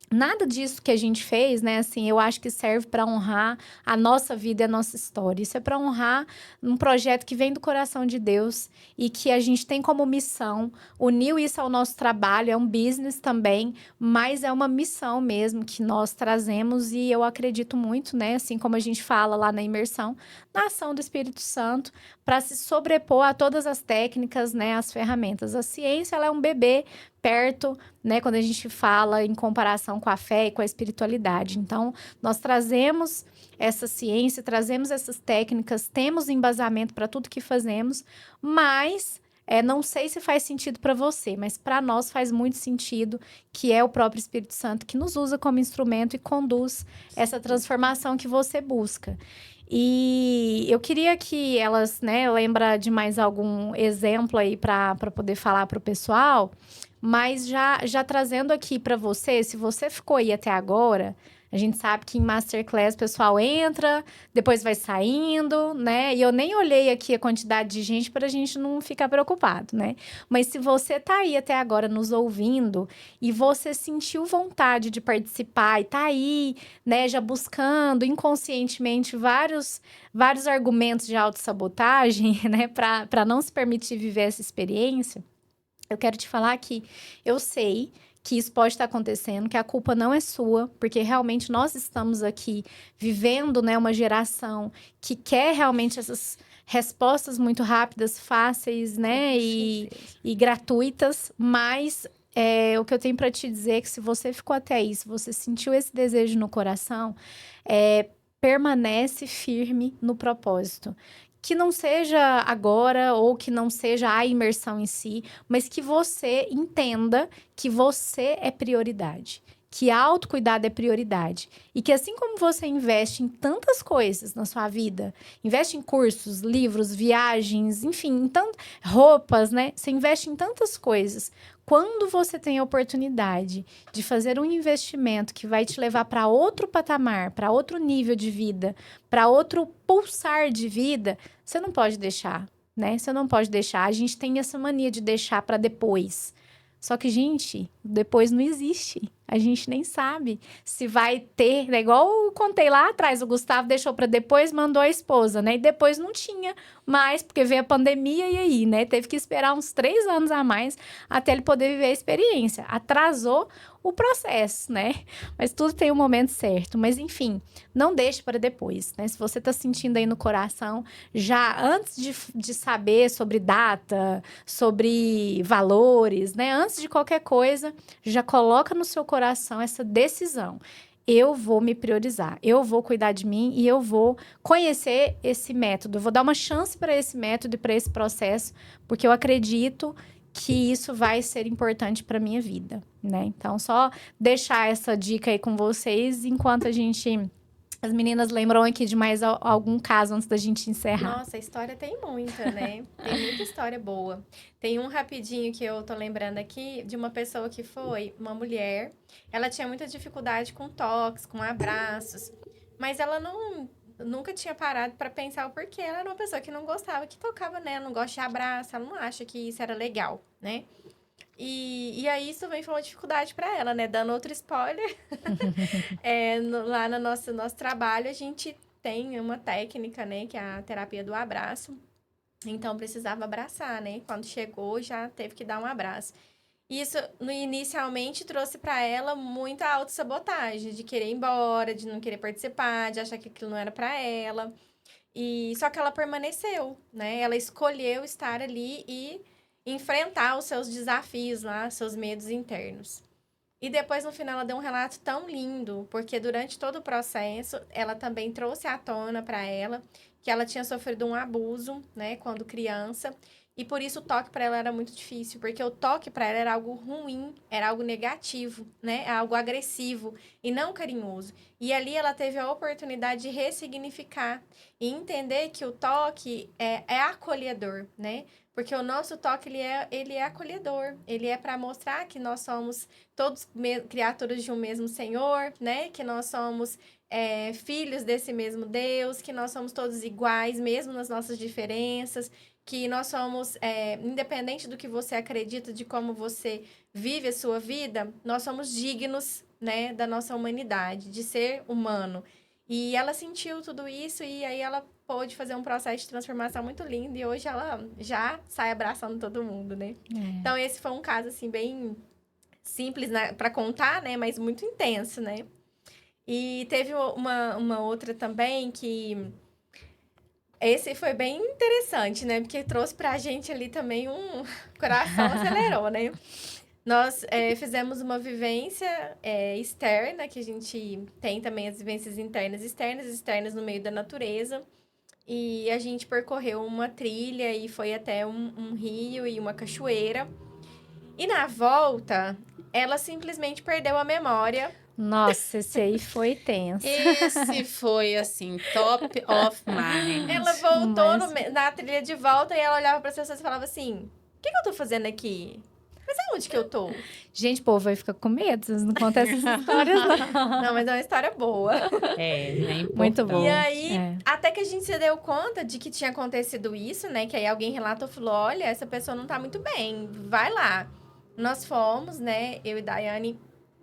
[SPEAKER 1] nada disso que a gente fez, né, assim, eu acho que serve para honrar a nossa vida e a nossa história. Isso é para honrar um projeto que vem do coração de Deus e que a gente tem como missão unir isso ao nosso trabalho. É um business também, mas é uma missão mesmo que nós trazemos e eu acredito muito, né, assim como a gente fala lá na imersão, na ação do Espírito Santo para se sobrepor a todas as técnicas, né, as ferramentas. A ciência, ela é um bebê perto, né, quando a gente fala em comparação com a fé e com a espiritualidade. Então, nós trazemos essa ciência, trazemos essas técnicas, temos embasamento para tudo que fazemos, mas não sei se faz sentido para você, mas para nós faz muito sentido, que é o próprio Espírito Santo que nos usa como instrumento e conduz essa transformação que você busca. E eu queria que elas, né, lembra de mais algum exemplo aí para poder falar para o pessoal, mas já trazendo aqui para você, se você ficou aí até agora, a gente sabe que em Masterclass o pessoal entra, depois vai saindo, né? E eu nem olhei aqui a quantidade de gente para a gente não ficar preocupado, né? Mas se você tá aí até agora nos ouvindo e você sentiu vontade de participar e tá aí, né, já buscando inconscientemente vários argumentos de autossabotagem, né, para não se permitir viver essa experiência, eu quero te falar que eu sei que isso pode estar acontecendo, que a culpa não é sua, porque realmente nós estamos aqui vivendo, né, uma geração que quer realmente essas respostas muito rápidas, fáceis, né, e gratuitas, mas o que eu tenho para te dizer é que se você ficou até aí, se você sentiu esse desejo no coração, permanece firme no propósito. Que não seja agora ou que não seja a imersão em si, mas que você entenda que você é prioridade. Que autocuidado é prioridade. E que assim como você investe em tantas coisas na sua vida, investe em cursos, livros, viagens, enfim, roupas, né? Você investe em tantas coisas. Quando você tem a oportunidade de fazer um investimento que vai te levar para outro patamar, para outro nível de vida, para outro pulsar de vida, você não pode deixar, né? Você não pode deixar. A gente tem essa mania de deixar para depois. Só que, gente, depois não existe. A gente nem sabe se vai ter, né? Igual eu contei lá atrás, o Gustavo deixou para depois, mandou a esposa, né? E depois não tinha mais, porque veio a pandemia e aí, né? Teve que esperar uns 3 anos a mais até ele poder viver a experiência. Atrasou o processo, né? Mas tudo tem um momento certo. Mas, enfim, não deixe para depois, né? Se você tá sentindo aí no coração, já antes de saber sobre data, sobre valores, né? Antes de qualquer coisa, já coloca no seu coração essa decisão. Eu vou me priorizar, eu vou cuidar de mim e eu vou conhecer esse método. Eu vou dar uma chance para esse método e para esse processo, porque eu acredito que isso vai ser importante para minha vida, né? Então, só deixar essa dica aí com vocês, enquanto as meninas lembram aqui de mais algum caso antes da gente encerrar.
[SPEAKER 2] Nossa, a história tem muita, né? Tem muita história boa. Tem um rapidinho que eu tô lembrando aqui de uma pessoa que foi uma mulher. Ela tinha muita dificuldade com toques, com abraços, mas ela nunca tinha parado para pensar o porquê. Ela era uma pessoa que não gostava, que tocava nela, não gosta de abraço, ela não acha que isso era legal, né? E aí isso também foi uma dificuldade para ela, né? Dando outro spoiler. Lá no nosso trabalho, a gente tem uma técnica, né? Que é a terapia do abraço. Então, precisava abraçar, né? Quando chegou, já teve que dar um abraço. Isso, inicialmente, trouxe para ela muita autossabotagem. De querer ir embora, de não querer participar, de achar que aquilo não era para ela. Só que ela permaneceu, né? Ela escolheu estar ali e enfrentar os seus desafios lá, seus medos internos. E depois, no final, ela deu um relato tão lindo, porque durante todo o processo, ela também trouxe à tona para ela que ela tinha sofrido um abuso, né, quando criança, e por isso o toque para ela era muito difícil, porque o toque para ela era algo ruim, era algo negativo, né, algo agressivo e não carinhoso. E ali ela teve a oportunidade de ressignificar e entender que o toque é acolhedor, né? Porque o nosso toque, ele é acolhedor. Ele é para mostrar que nós somos todos criaturas de um mesmo Senhor, né? Que nós somos filhos desse mesmo Deus, que nós somos todos iguais, mesmo nas nossas diferenças, que nós somos, independente do que você acredita, de como você vive a sua vida, nós somos dignos, né, da nossa humanidade, de ser humano. E ela sentiu tudo isso e aí ela pôde fazer um processo de transformação muito lindo e hoje ela já sai abraçando todo mundo, né? Então, esse foi um caso, assim, bem simples, né, para contar, né? Mas muito intenso, né? E teve uma outra também que... Esse foi bem interessante, né? Porque trouxe pra gente ali também um coração acelerou, né? Nós fizemos uma vivência externa, que a gente tem também as vivências internas e externas no meio da natureza. E a gente percorreu uma trilha e foi até um rio e uma cachoeira. E na volta, ela simplesmente perdeu a memória.
[SPEAKER 1] Nossa, esse aí foi tenso.
[SPEAKER 3] Esse foi, assim, top of mind.
[SPEAKER 2] Ela voltou na trilha de volta e ela olhava para as pessoas e falava assim, o que eu tô fazendo aqui? Mas aonde que eu tô?
[SPEAKER 1] Gente, o povo vai ficar com medo, vocês não contam essas histórias, não.
[SPEAKER 2] Não, mas é uma história boa.
[SPEAKER 1] Muito bom.
[SPEAKER 2] E aí, até que a gente se deu conta de que tinha acontecido isso, né? Que aí alguém relatou e falou, olha, essa pessoa não tá muito bem, vai lá. Nós fomos, né? Eu e Daiane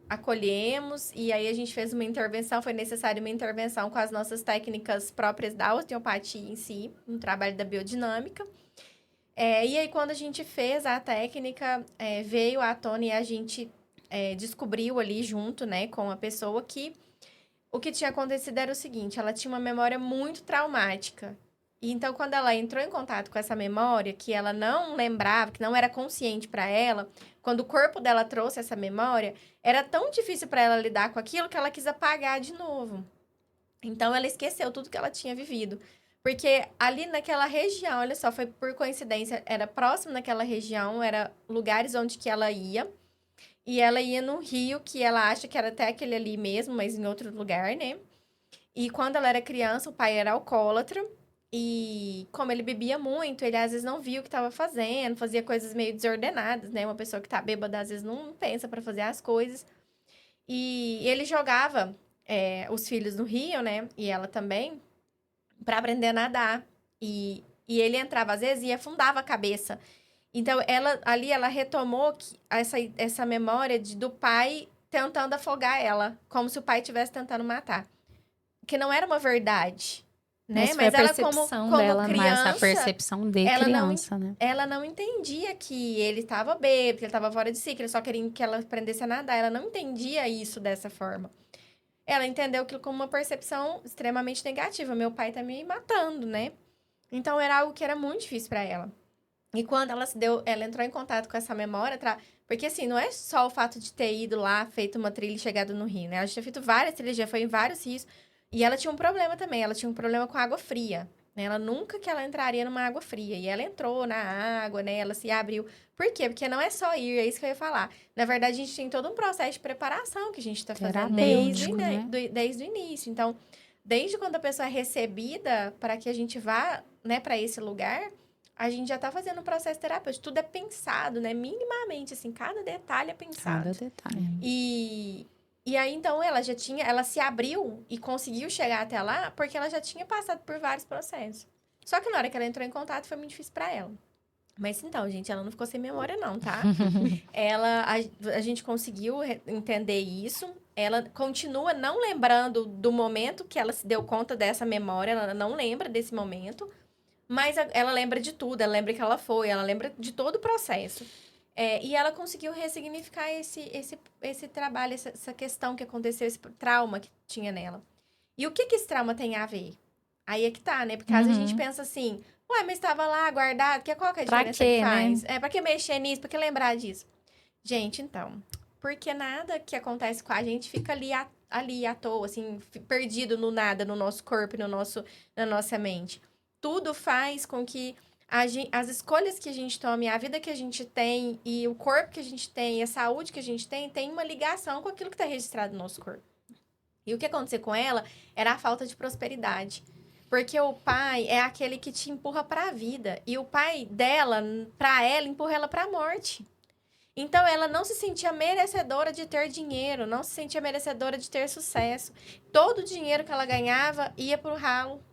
[SPEAKER 2] acolhemos e aí a gente fez uma intervenção, foi necessária uma intervenção com as nossas técnicas próprias da osteopatia em si, no trabalho da biodinâmica. E aí, quando a gente fez a técnica, veio à tona e a gente descobriu ali junto, né, com a pessoa que o que tinha acontecido era o seguinte, ela tinha uma memória muito traumática. E então, quando ela entrou em contato com essa memória, que ela não lembrava, que não era consciente para ela, quando o corpo dela trouxe essa memória, era tão difícil para ela lidar com aquilo que ela quis apagar de novo. Então, ela esqueceu tudo que ela tinha vivido. Porque ali naquela região, olha só, foi por coincidência, era próximo naquela região, era lugares onde que ela ia. E ela ia no rio, que ela acha que era até aquele ali mesmo, mas em outro lugar, né? E quando ela era criança, o pai era alcoólatra. E como ele bebia muito, ele às vezes não via o que estava fazendo, fazia coisas meio desordenadas, né? Uma pessoa que tá bêbada às vezes não pensa para fazer as coisas. E ele jogava os filhos no rio, né? E ela também, para aprender a nadar. E ele entrava às vezes e afundava a cabeça. Então, ela retomou essa memória do pai tentando afogar ela, como se o pai estivesse tentando matar. Que não era uma verdade, né?
[SPEAKER 1] Mas ela, como dela,
[SPEAKER 2] criança,
[SPEAKER 3] essa percepção de criança, né?
[SPEAKER 2] Ela não entendia que ele estava bêbado, que ele estava fora de si, que ele só queria que ela aprendesse a nadar. Ela não entendia isso dessa forma. Ela entendeu aquilo como uma percepção extremamente negativa. Meu pai tá me matando, né? Então, era algo que era muito difícil para ela. E quando ela entrou em contato com essa memória, porque assim, não é só o fato de ter ido lá, feito uma trilha e chegado no rio, né? Ela já tinha feito várias trilhas, já foi em vários rios. E ela tinha um problema também, ela tinha um problema com água fria, né? Ela nunca que ela entraria numa água fria. E ela entrou na água, né? Ela se abriu. Por quê? Porque não é só ir, é isso que eu ia falar. Na verdade, a gente tem todo um processo de preparação que a gente tá fazendo desde o início. Então, desde quando a pessoa é recebida para que a gente vá, né, para esse lugar, a gente já tá fazendo um processo terapêutico. Tudo é pensado, né? Minimamente, assim, cada detalhe é pensado.
[SPEAKER 3] Cada detalhe.
[SPEAKER 2] E aí, então, ela se abriu e conseguiu chegar até lá porque ela já tinha passado por vários processos. Só que na hora que ela entrou em contato, foi muito difícil para ela. Mas então, gente, ela não ficou sem memória, não, tá? A gente conseguiu entender isso. Ela continua não lembrando do momento que ela se deu conta dessa memória. Ela não lembra desse momento. Mas ela lembra de tudo, ela lembra que ela foi, ela lembra de todo o processo. E ela conseguiu ressignificar esse trabalho, essa questão que aconteceu, esse trauma que tinha nela. E o que esse trauma tem a ver? Aí é que tá, né? Porque às vezes a gente pensa assim, ué, mas estava lá guardado, qual que é a diferença que faz?
[SPEAKER 1] Né?
[SPEAKER 2] Pra que mexer nisso? Pra que lembrar disso? Gente, então, porque nada que acontece com a gente fica ali à toa, assim, perdido no nada, no nosso corpo, na nossa mente. Tudo faz com que as escolhas que a gente tome, a vida que a gente tem e o corpo que a gente tem, a saúde que a gente tem uma ligação com aquilo que está registrado no nosso corpo. E o que aconteceu com ela era a falta de prosperidade. Porque o pai é aquele que te empurra para a vida. E o pai dela, para ela, empurra ela para a morte. Então, ela não se sentia merecedora de ter dinheiro, não se sentia merecedora de ter sucesso. Todo o dinheiro que ela ganhava ia para o ralo.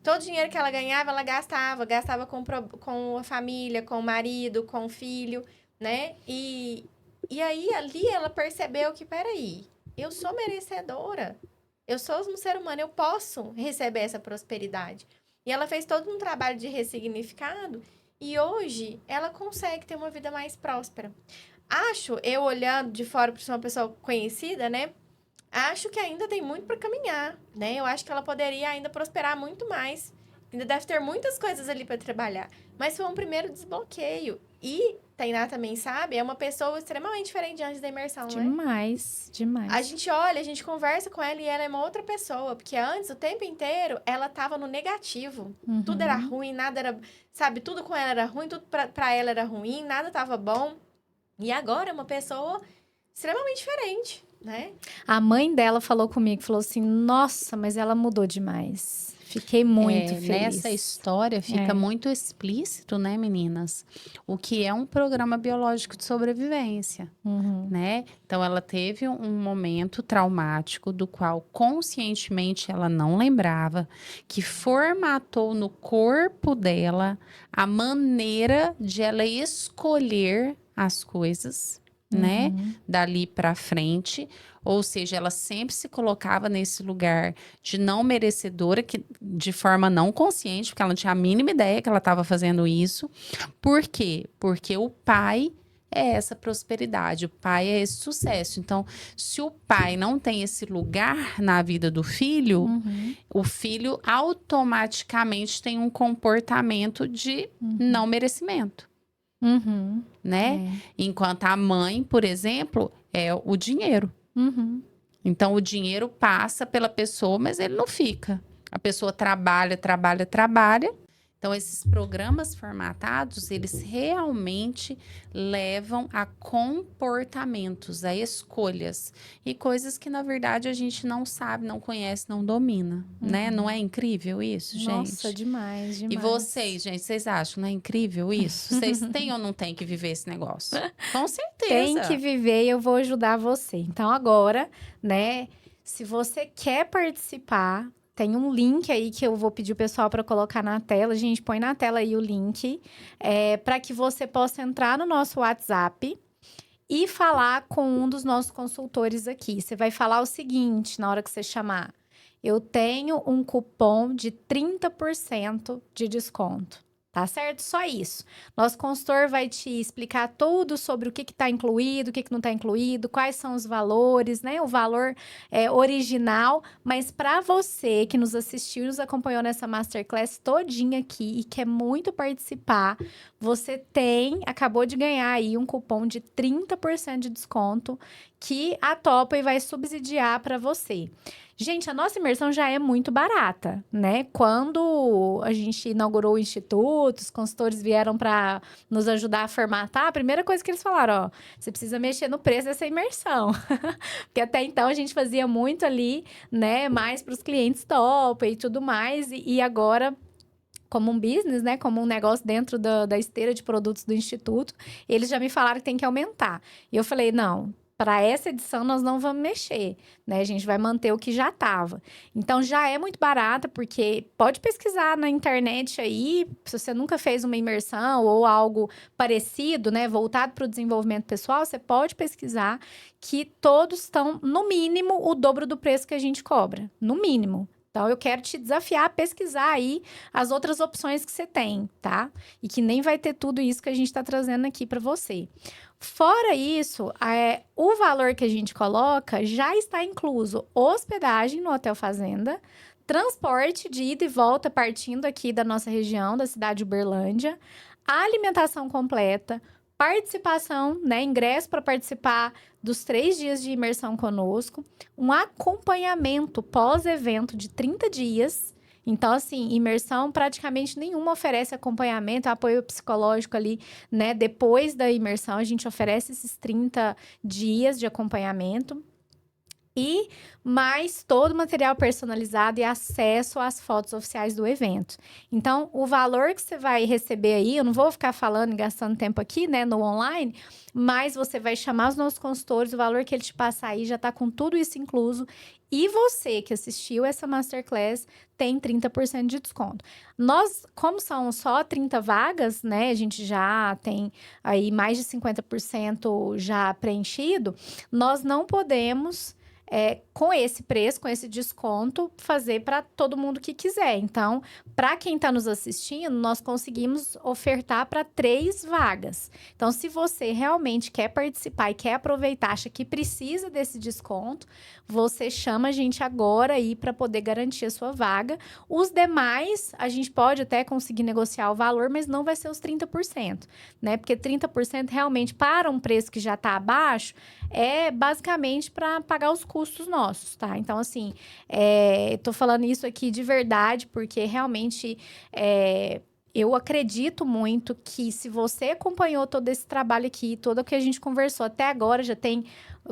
[SPEAKER 2] Todo o dinheiro que ela ganhava, ela gastava com a família, com o marido, com o filho, né? E aí, ali, ela percebeu que, peraí, eu sou merecedora, eu sou um ser humano, eu posso receber essa prosperidade. E ela fez todo um trabalho de ressignificado e hoje ela consegue ter uma vida mais próspera. Eu olhando de fora para uma pessoa conhecida, né? Acho que ainda tem muito para caminhar, né? Eu acho que ela poderia ainda prosperar muito mais. Ainda deve ter muitas coisas ali para trabalhar. Mas foi um primeiro desbloqueio. E Tainá também sabe, é uma pessoa extremamente diferente antes da imersão,
[SPEAKER 1] demais,
[SPEAKER 2] né?
[SPEAKER 1] Demais.
[SPEAKER 2] A gente olha, a gente conversa com ela e ela é uma outra pessoa. Porque antes, o tempo inteiro, ela tava no negativo. Tudo era ruim, nada era... Sabe, tudo com ela era ruim, tudo pra ela era ruim, nada tava bom. E agora é uma pessoa extremamente diferente, né?
[SPEAKER 1] A mãe dela falou comigo, falou assim, nossa, mas ela mudou demais. Fiquei muito feliz.
[SPEAKER 3] Nessa história fica muito explícito, né, meninas? O que é um programa biológico de sobrevivência, né? Então, ela teve um momento traumático do qual conscientemente ela não lembrava, que formatou no corpo dela a maneira de ela escolher as coisas, né? Dali para frente, ou seja, ela sempre se colocava nesse lugar de não merecedora, que de forma não consciente, porque ela não tinha a mínima ideia que ela estava fazendo isso. Por quê? Porque o pai é essa prosperidade, o pai é esse sucesso. Então, se o pai não tem esse lugar na vida do filho, o filho automaticamente tem um comportamento de não merecimento, né? Enquanto a mãe, por exemplo, é o dinheiro. Então, o dinheiro passa pela pessoa, mas ele não fica. A pessoa trabalha. Então, esses programas formatados, eles realmente levam a comportamentos, a escolhas. E coisas que, na verdade, a gente não sabe, não conhece, não domina, né? Não é incrível isso, gente?
[SPEAKER 1] Nossa, demais.
[SPEAKER 3] E vocês, gente, vocês acham, não é incrível isso? Vocês têm ou não têm que viver esse negócio? Com certeza.
[SPEAKER 1] Tem que viver e eu vou ajudar você. Então, agora, né, se você quer participar, tem um link aí que eu vou pedir o pessoal para colocar na tela. A gente põe na tela aí o link para que você possa entrar no nosso WhatsApp e falar com um dos nossos consultores aqui. Você vai falar o seguinte na hora que você chamar. Eu tenho um cupom de 30% de desconto. Tá certo? Só isso. Nosso consultor vai te explicar tudo sobre o que está incluído, o que não está incluído, quais são os valores, né? O valor original. Mas para você que nos assistiu e nos acompanhou nessa Masterclass todinha aqui e quer muito participar, você acabou de ganhar aí um cupom de 30% de desconto que a Toppay vai subsidiar para você. Gente, a nossa imersão já é muito barata, né? Quando a gente inaugurou o Instituto, os consultores vieram para nos ajudar a formatar, a primeira coisa que eles falaram, você precisa mexer no preço dessa imersão. Porque até então a gente fazia muito ali, né? Mais para os clientes top e tudo mais. E agora, como um business, né? Como um negócio dentro da esteira de produtos do Instituto, eles já me falaram que tem que aumentar. E eu falei, não, para essa edição nós não vamos mexer, né? A gente vai manter o que já estava. Então, já é muito barata, porque pode pesquisar na internet aí, se você nunca fez uma imersão ou algo parecido, né? Voltado para o desenvolvimento pessoal, você pode pesquisar que todos estão, no mínimo, o dobro do preço que a gente cobra. No mínimo. Então, eu quero te desafiar a pesquisar aí as outras opções que você tem, tá? E que nem vai ter tudo isso que a gente está trazendo aqui para você. Fora isso, o valor que a gente coloca já está incluso hospedagem no Hotel Fazenda, transporte de ida e volta partindo aqui da nossa região, da cidade de Uberlândia, alimentação completa, participação, né, ingresso para participar dos 3 dias de imersão conosco, um acompanhamento pós-evento de 30 dias. Então, assim, imersão praticamente nenhuma oferece acompanhamento, apoio psicológico ali, né? Depois da imersão, a gente oferece esses 30 dias de acompanhamento. E mais todo o material personalizado e acesso às fotos oficiais do evento. Então, o valor que você vai receber aí, eu não vou ficar falando e gastando tempo aqui, né, no online, mas você vai chamar os nossos consultores, o valor que ele te passar aí já tá com tudo isso incluso. E você que assistiu essa Masterclass tem 30% de desconto. Nós, como são só 30 vagas, né, a gente já tem aí mais de 50% já preenchido, nós não podemos com esse preço, com esse desconto, fazer para todo mundo que quiser. Então, para quem está nos assistindo, nós conseguimos ofertar para 3 vagas. Então, se você realmente quer participar e quer aproveitar, acha que precisa desse desconto, você chama a gente agora aí para poder garantir a sua vaga. Os demais, a gente pode até conseguir negociar o valor, mas não vai ser os 30%, né? Porque 30% realmente para um preço que já está abaixo, é basicamente para pagar os custos nossos, tá? Então, assim, tô falando isso aqui de verdade, porque realmente eu acredito muito que se você acompanhou todo esse trabalho aqui, tudo o que a gente conversou até agora, já tem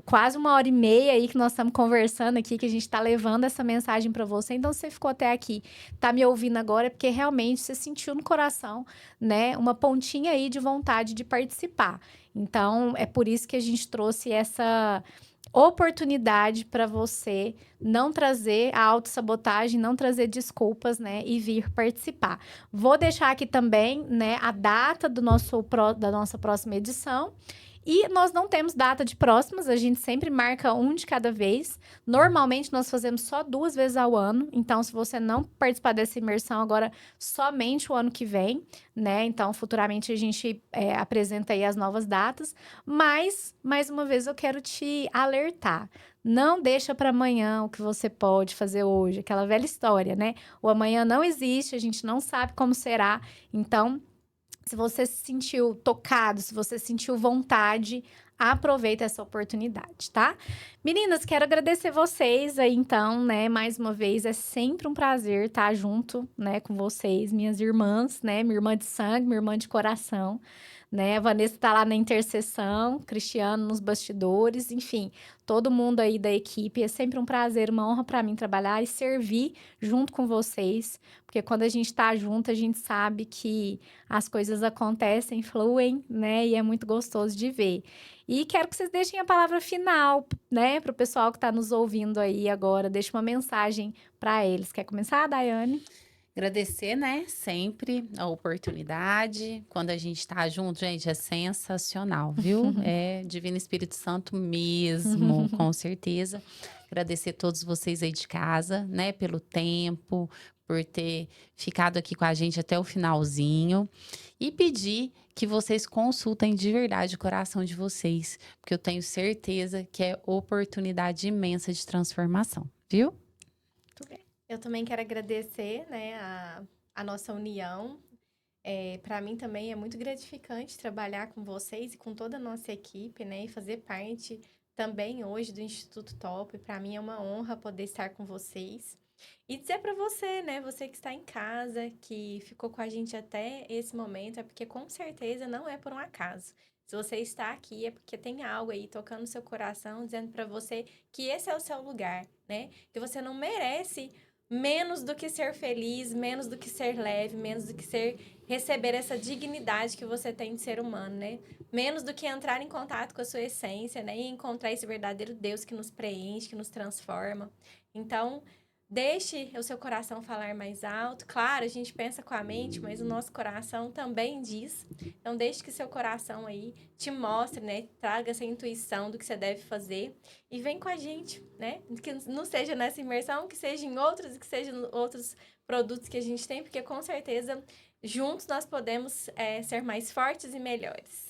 [SPEAKER 1] quase 1h30 aí que nós estamos conversando aqui, que a gente está levando essa mensagem para você. Então, você ficou até aqui, tá me ouvindo agora, porque realmente você sentiu no coração, né, uma pontinha aí de vontade de participar. Então, é por isso que a gente trouxe essa oportunidade para você não trazer a autossabotagem, não trazer desculpas, né, e vir participar. Vou deixar aqui também, né, a data da nossa próxima edição E nós não temos data de próximas, a gente sempre marca um de cada vez. Normalmente, nós fazemos só 2 vezes ao ano. Então, se você não participar dessa imersão agora, somente o ano que vem, né? Então, futuramente, a gente apresenta aí as novas datas. Mas, mais uma vez, eu quero te alertar. Não deixa para amanhã o que você pode fazer hoje. Aquela velha história, né? O amanhã não existe, a gente não sabe como será. Então, se você se sentiu tocado, se você sentiu vontade, aproveita essa oportunidade, tá? Meninas, quero agradecer vocês aí, então, né? Mais uma vez, é sempre um prazer estar junto, né, com vocês, minhas irmãs, né? Minha irmã de sangue, minha irmã de coração, né? A Vanessa tá lá na intercessão, Cristiano nos bastidores, enfim, todo mundo aí da equipe. É sempre um prazer, uma honra para mim trabalhar e servir junto com vocês, porque quando a gente tá junto, a gente sabe que as coisas acontecem, fluem, né? E é muito gostoso de ver. E quero que vocês deixem a palavra final, né, para o pessoal que está nos ouvindo aí agora. Deixe uma mensagem para eles. Quer começar, Daiane?
[SPEAKER 3] Agradecer, né, sempre a oportunidade. Quando a gente tá junto, gente, é sensacional, viu? É Divino Espírito Santo mesmo, com certeza. Agradecer a todos vocês aí de casa, né, pelo tempo, por ter ficado aqui com a gente até o finalzinho. E pedir que vocês consultem de verdade o coração de vocês, porque eu tenho certeza que é oportunidade imensa de transformação, viu?
[SPEAKER 2] Muito bem. Eu também quero agradecer, né, a nossa união. Para mim também é muito gratificante trabalhar com vocês e com toda a nossa equipe, né, e fazer parte também hoje do Instituto Top. Para mim é uma honra poder estar com vocês. E dizer para você, né, você que está em casa, que ficou com a gente até esse momento, é porque com certeza não é por um acaso. Se você está aqui, é porque tem algo aí tocando no seu coração, dizendo para você que esse é o seu lugar, né? Que você não merece menos do que ser feliz, menos do que ser leve, menos do que receber essa dignidade que você tem de ser humano, né? Menos do que entrar em contato com a sua essência, né? E encontrar esse verdadeiro Deus que nos preenche, que nos transforma. Então, deixe o seu coração falar mais alto. Claro, a gente pensa com a mente, mas o nosso coração também diz. Então, deixe que seu coração aí te mostre, né? Traga essa intuição do que você deve fazer. E vem com a gente, né? Que não seja nessa imersão, que seja em outros, que seja em outros produtos que a gente tem, porque com certeza juntos nós podemos ser mais fortes e melhores.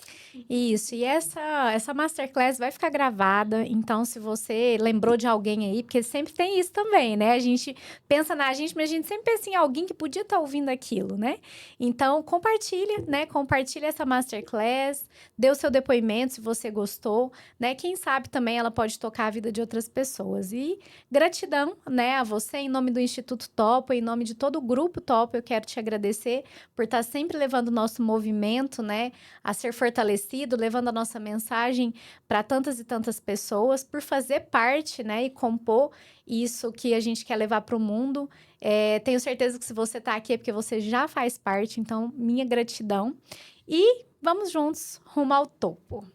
[SPEAKER 1] Isso, e essa masterclass vai ficar gravada, então se você lembrou de alguém aí, porque sempre tem isso também, né? A gente pensa na gente, mas a gente sempre pensa em alguém que podia estar ouvindo aquilo, né? Então, compartilha, né? Compartilha essa masterclass, dê o seu depoimento se você gostou, né? Quem sabe também ela pode tocar a vida de outras pessoas. E gratidão, né, a você, em nome do Instituto Topo, em nome de todo o Grupo Topo, eu quero te agradecer por estar sempre levando o nosso movimento, né, a ser fortalecido, levando a nossa mensagem para tantas e tantas pessoas, por fazer parte, né, e compor isso que a gente quer levar para o mundo. Tenho certeza que se você está aqui é porque você já faz parte, então minha gratidão. E vamos juntos rumo ao topo.